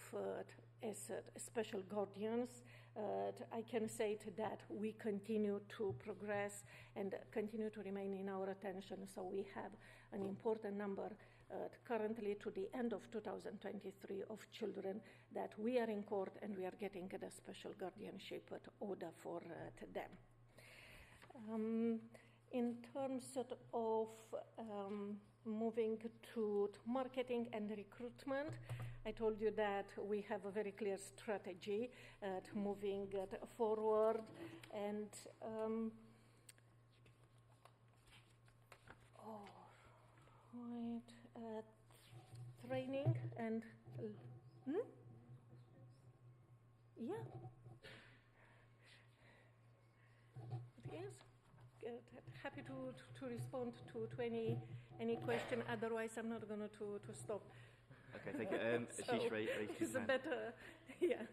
special guardians, I can say that we continue to progress and continue to remain in our attention. So we have an important number currently to the end of 2023 of children that we are in court and we are getting the special guardianship order for them. In terms of moving to marketing and recruitment, I told you that we have a very clear strategy moving forward, and training and yeah. Yes. Happy to respond to any question. Otherwise, I'm not going to stop. Okay, thank you. Ashish raised his hand. Better, yeah.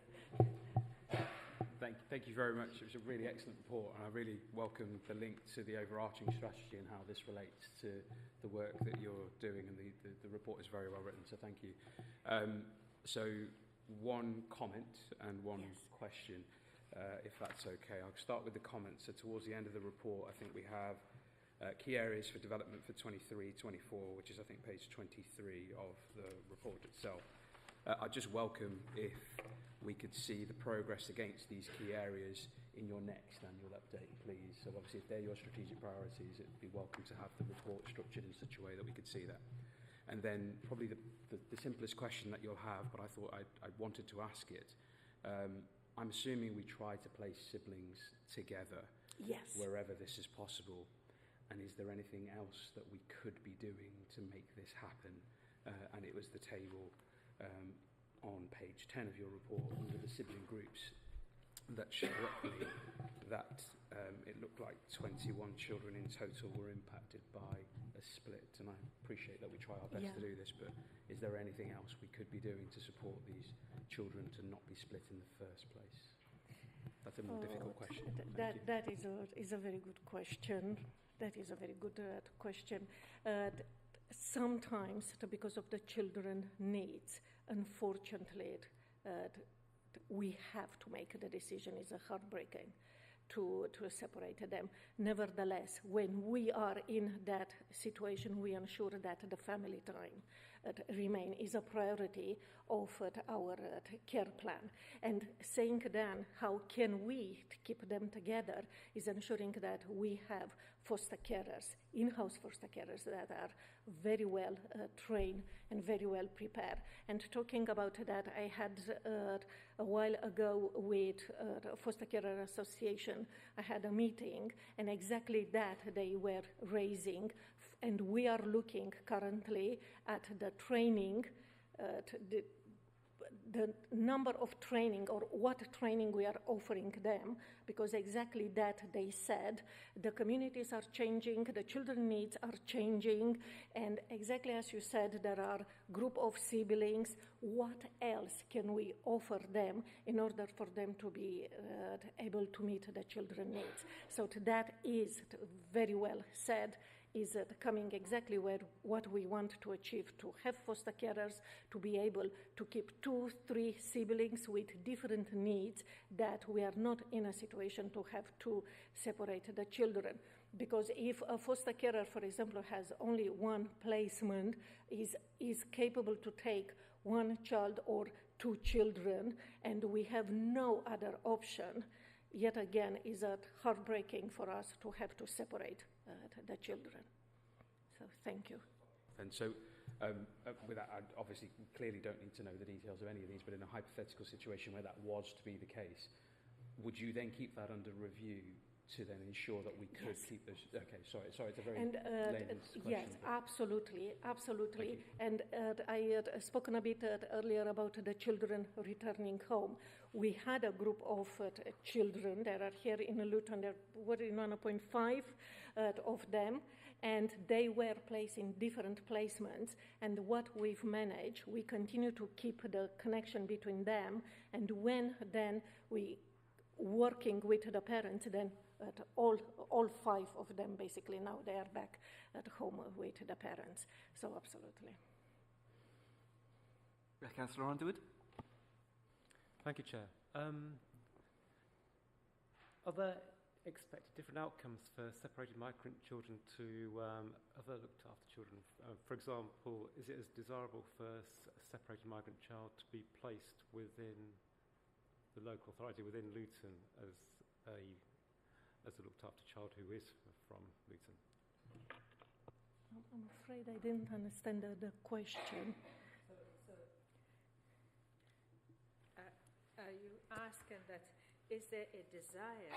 Thank you very much. It was a really excellent report, and I really welcome the link to the overarching strategy and how this relates to the work that you're doing, and the report is very well written, so thank you. So one comment and one question, if that's okay. I'll start with the comments. So towards the end of the report, I think we have key areas for development for 23-24, which is, I think, page 23 of the report itself. I just welcome if we could see the progress against these key areas in your next annual update, please. So obviously, if they're your strategic priorities, it would be welcome to have the report structured in such a way that we could see that. And then probably the simplest question that you'll have, but I thought I wanted to ask it. I'm assuming we try to place siblings together wherever this is possible. And is there anything else that we could be doing to make this happen? And it was the table on page 10 of your report under the sibling groups that struck me that it looked like 21 children in total were impacted by a split. And I appreciate that we try our best to do this, but is there anything else we could be doing to support these children to not be split in the first place? That's a more difficult question. That is a very good question. That is a very good question. Sometimes, because of the children's needs, unfortunately, we have to make the decision. It's heartbreaking to separate them. Nevertheless, when we are in that situation, we ensure that the family time remain is a priority of our care plan. And saying then, how can we keep them together is ensuring that we have foster carers, in-house foster carers that are very well trained and very well prepared. And talking about that, I had a while ago with Foster Carer Association, I had a meeting, and exactly that they were raising and we are looking currently at the training, the number of training or what training we are offering them, because exactly that they said, the communities are changing, the children's needs are changing, and exactly as you said, there are group of siblings. What else can we offer them in order for them to be able to meet the children's needs? So that is very well said, is coming exactly where what we want to achieve, to have foster carers to be able to keep 2-3 siblings with different needs, that we are not in a situation to have to separate the children. Because if a foster carer, for example, has only one placement, is capable to take one child or 2 children, and we have no other option, yet again, is heartbreaking for us to have to separate the children. So thank you. And so, with that, I obviously clearly don't need to know the details of any of these, but in a hypothetical situation where that was to be the case, would you then keep that under review to then ensure that we could keep those? Okay, sorry, it's a very layman's question. Yes, absolutely. And I had spoken a bit earlier about the children returning home. We had a group of children that are here in Luton. There were 1.5 of them, and they were placed in different placements. And what we've managed, we continue to keep the connection between them, and when then we working with the parents, then all 5 of them basically now they are back at home with the parents. So absolutely. Councillor Underwood. Thank you, Chair. Are there expected different outcomes for separated migrant children to other looked after children? For example, is it as desirable for a separated migrant child to be placed within the local authority, within Luton, as a looked after child who is from Luton? I'm afraid I didn't understand the question. Are you asking that is there a desire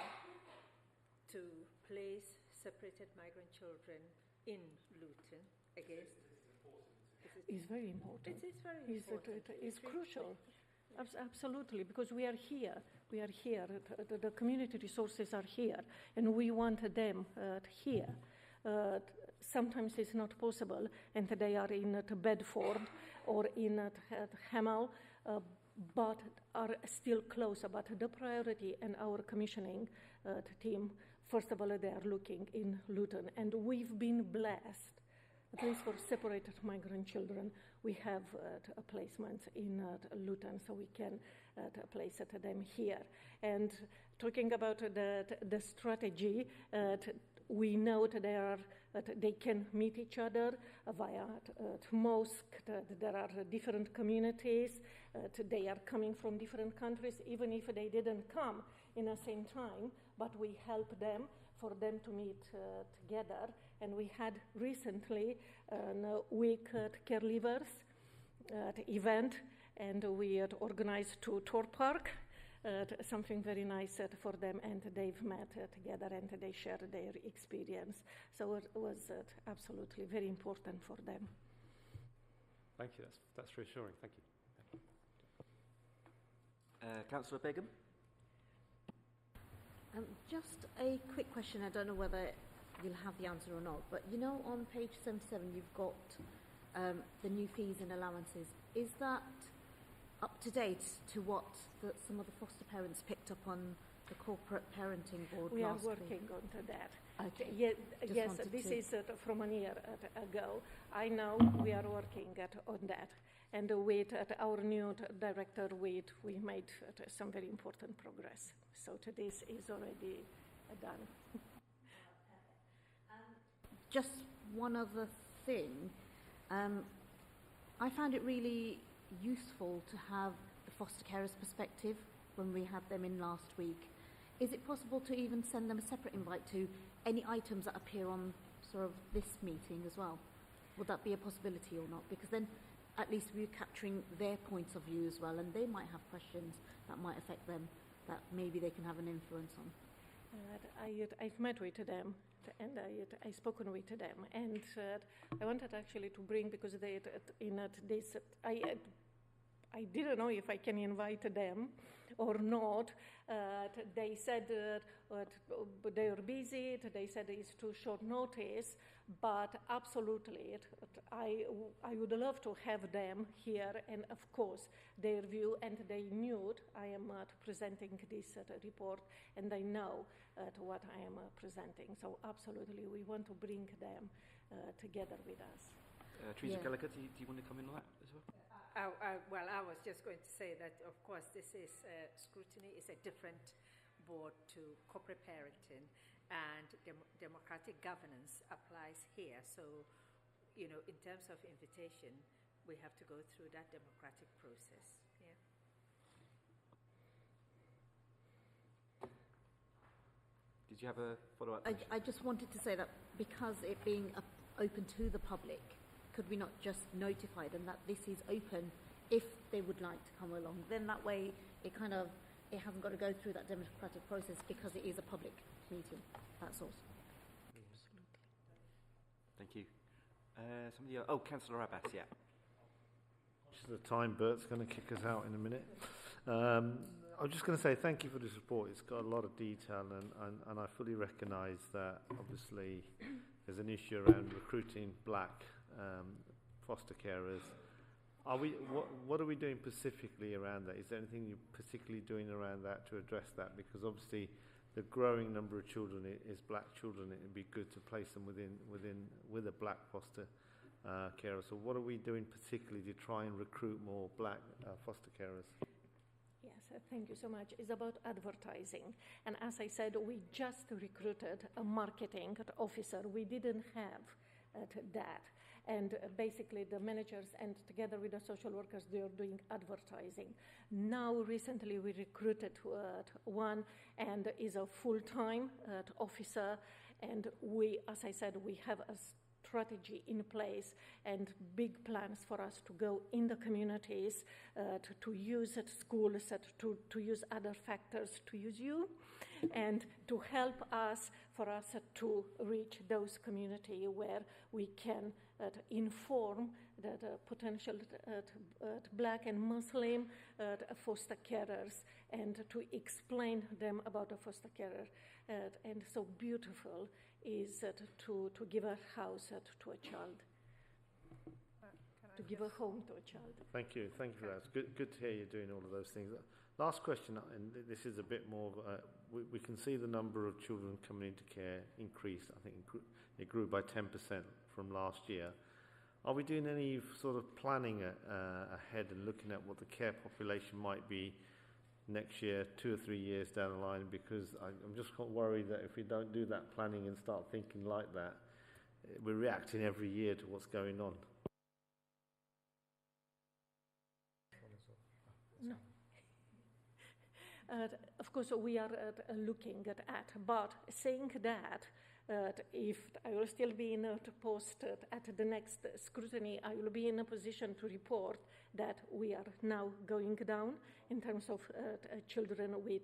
to place separated migrant children in Luton against? It's very important. It is very important. It's crucial. Absolutely, because we are here. The community resources are here, and we want them here. Sometimes it's not possible, and they are in Bedford or in Hemel, but are still closer. But the priority and our commissioning team, first of all, they are looking in Luton, and we've been blessed. At least for separated migrant children, we have a placement in Luton, so we can place them here. And talking about the strategy, we know that they can meet each other via mosque. There are different communities. They are coming from different countries, even if they didn't come in the same time, but we help them for them to meet together. And we had recently a week at Care Leavers event, and we had organized to Tor Park, something very nice for them, and they've met together and they shared their experience. So it was absolutely very important for them. Thank you, that's reassuring, thank you. Councillor Begum. Just a quick question, I don't know whether you'll have the answer or not, but you know on page 77 you've got the new fees and allowances. Is that up to date to what some of the foster parents picked up on the corporate parenting board we last are working week? on that. Okay. Yes, this is from a year ago. I know we are working on that. And with our new director, we made some very important progress. So this is already done. Just one other thing. I found it really useful to have the foster carers' perspective when we had them in last week. Is it possible to even send them a separate invite to any items that appear on sort of this meeting as well? Would that be a possibility or not? Because then at least we're capturing their points of view as well, and they might have questions that might affect them that maybe they can have an influence on. I've met with them and I spoken with them, and I wanted actually to bring, because they I didn't know if I can invite them or not. They said they are busy. They said it's too short notice, but absolutely, I would love to have them here, and of course their view, and they knew I am presenting this report, and they know what I am presenting. So absolutely, we want to bring them together with us. Teresa Gallagher, do you want to come in on that as well? Well, I was just going to say that, of course, this is Scrutiny is a different board to corporate parenting, and democratic governance applies here. So, you know, in terms of invitation, we have to go through that democratic process. Yeah. Did you have a follow-up? I just wanted to say that because it being open to the public, could we not just notify them that this is open if they would like to come along? Then that way it hasn't got to go through that democratic process because it is a public meeting. That's all. Absolutely. Thank you. Councillor Abbas, yeah. Just the time, Bert's going to kick us out in a minute. I'm just going to say thank you for this report. It's got a lot of detail, and I fully recognise that obviously there's an issue around recruiting black foster carers. What are we doing specifically around that? Is there anything you're particularly doing around that to address that? Because obviously the growing number of children is black children. It would be good to place them with a black foster carer. So what are we doing particularly to try and recruit more black foster carers? Yes, thank you so much. It's about advertising. And as I said, we just recruited a marketing officer. We didn't have that. And basically the managers, and together with the social workers, they are doing advertising. Now recently we recruited one, and is a full-time officer, and we, as I said, we have a strategy in place and big plans for us to go in the communities, to use at schools, to use other factors, to use you, and to help us, for us to reach those communities where we can inform that potential black and Muslim foster carers, and to explain them about a foster carer. And so beautiful is to give a house to a child, to give a home to a child. Thank you for that. It's good to hear you doing all of those things. Last question, and this is a bit more, we can see the number of children coming into care increase. I think it grew by 10% from last year. Are we doing any sort of planning ahead and looking at what the care population might be next year, 2 or 3 years down the line? Because I'm just worried that if we don't do that planning and start thinking like that, we're reacting every year to what's going on. No. Of course, we are looking at, but saying that, if I will still be in a post at the next scrutiny, I will be in a position to report that we are now going down in terms of children with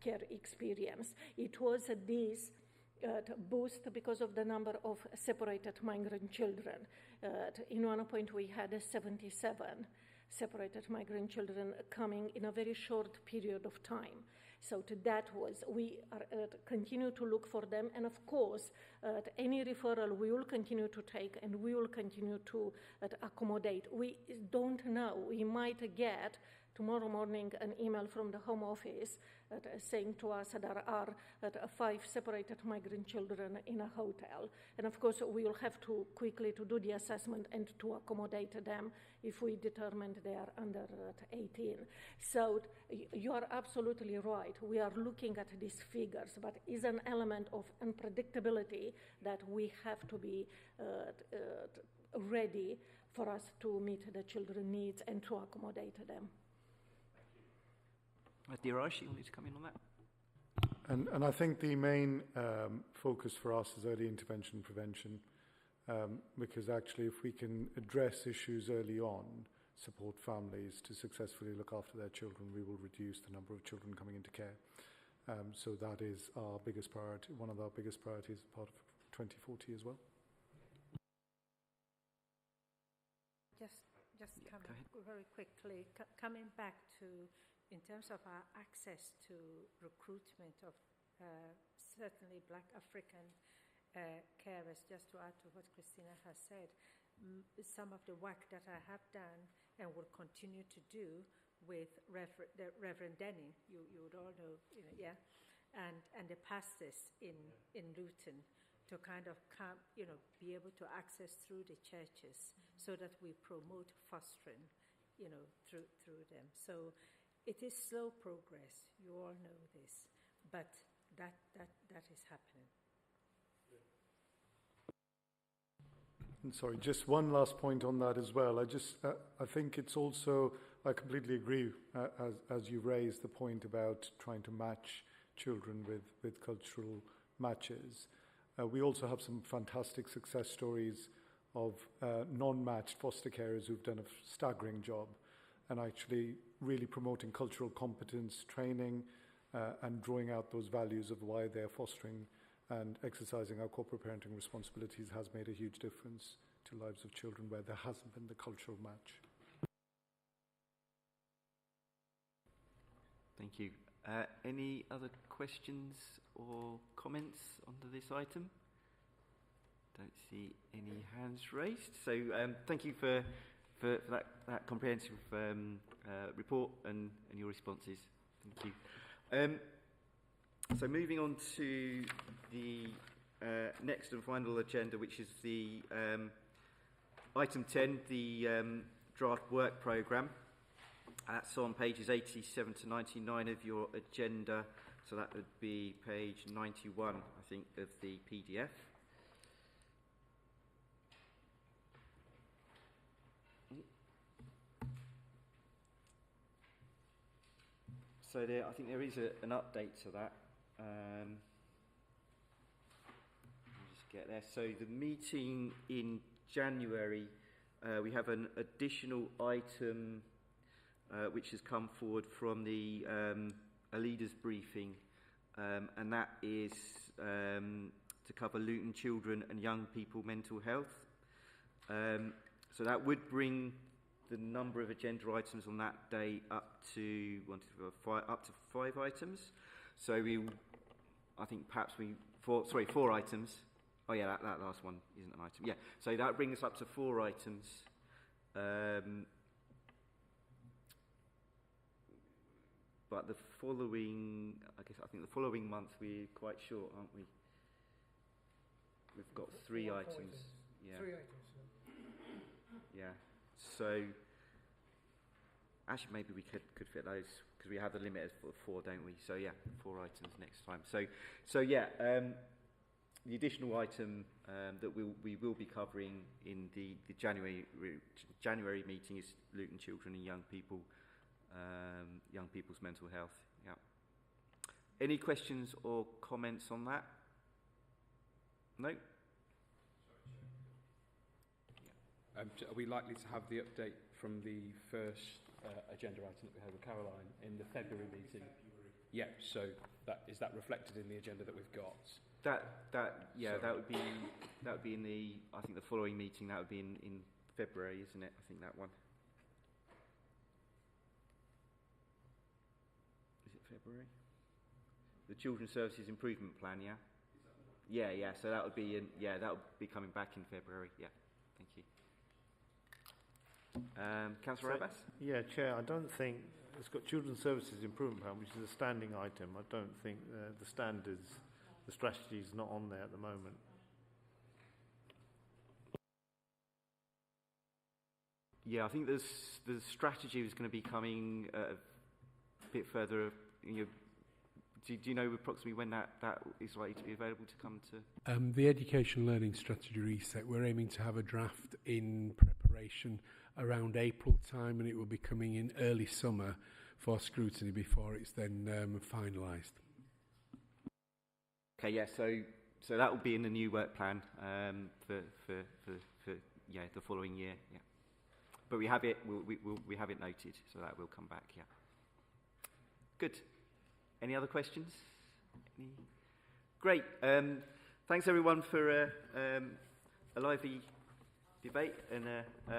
care experience. It was this boost because of the number of separated migrant children. In one point, we had 77 separated migrant children coming in a very short period of time. So that was, we are continue to look for them, and of course, any referral we will continue to take, and we will continue to accommodate. We don't know, we might get tomorrow morning an email from the Home Office saying to us that there are 5 separated migrant children in a hotel. And of course, we will have to quickly to do the assessment and to accommodate them if we determine they are under 18. So you are absolutely right. We are looking at these figures, but is an element of unpredictability that we have to be ready for us to meet the children's needs and to accommodate them. Dheeraj, you wanted to come in on that? And I think the main focus for us is early intervention prevention, because actually if we can address issues early on, support families to successfully look after their children, we will reduce the number of children coming into care. So that is our biggest priority, one of our biggest priorities, part of 2040 as well. Just very quickly, coming back to, in terms of our access to recruitment of certainly Black African carers, just to add to what Christina has said, some of the work that I have done and will continue to do with Reverend Denny, you would all know, yeah, and the pastors in Luton, to kind of come, be able to access through the churches so that we promote fostering, through them. So it is slow progress. You all know this, but that is happening. And sorry, just one last point on that as well. I think it's also, I completely agree, as you raised the point about trying to match children with cultural matches. We also have some fantastic success stories of non-matched foster carers who've done a staggering job and actually really promoting cultural competence, training, and drawing out those values of why they're fostering and exercising our corporate parenting responsibilities has made a huge difference to lives of children where there hasn't been the cultural match. Thank you. Any other questions or comments onto this item? Don't see any hands raised. So thank you for that comprehensive report and your responses. Thank you. So moving on to the next and final agenda, which is the item 10, the draft work programme. That's on pages 87 to 99 of your agenda. So that would be page 91, I think, of the PDF. So I think there is an update to that. Let me just get there. So the meeting in January, we have an additional item which has come forward from the a leaders briefing, and that is to cover Luton children and young people mental health. So that would bring the number of agenda items on that day up to 5 items. So I think perhaps 4 items. Oh yeah, that last one isn't an item. Yeah, so that brings us up to 4 items. But the following, I think the following month we're quite short, aren't we? We've got 3 items. Yeah. 3 items. Yeah. So actually, maybe we could fit those because we have the limit of 4, don't we? So yeah, 4 items next time. So yeah, the additional item that we will be covering in the January meeting is Luton children and young people's mental health. Yeah. Any questions or comments on that? No. Are we likely to have the update from the first agenda item that we had with Caroline in the February meeting? Yeah. So is that reflected in the agenda that we've got? That would be in the, I think, the following meeting. That would be in February, isn't it? I think that one. Is it February? The Children's Services Improvement Plan, yeah. Yeah. So that would be that would be coming back in February. Yeah. Thank you. Councillor Abbas? Yeah, Chair, I don't think it's got Children's Services Improvement Plan, which is a standing item. I don't think the standards, the strategy is not on there at the moment. Yeah, I think the strategy is going to be coming a bit further. Do you know approximately when that is likely to be available to come to? The Education Learning Strategy Reset, we're aiming to have a draft in preparation around April time, and it will be coming in early summer for scrutiny before it's then finalised. Okay, yeah, so that will be in the new work plan for the following year, yeah. But we have it we have it noted, so that will come back, yeah. Good. Any other questions? Great. Thanks everyone for a lively debate and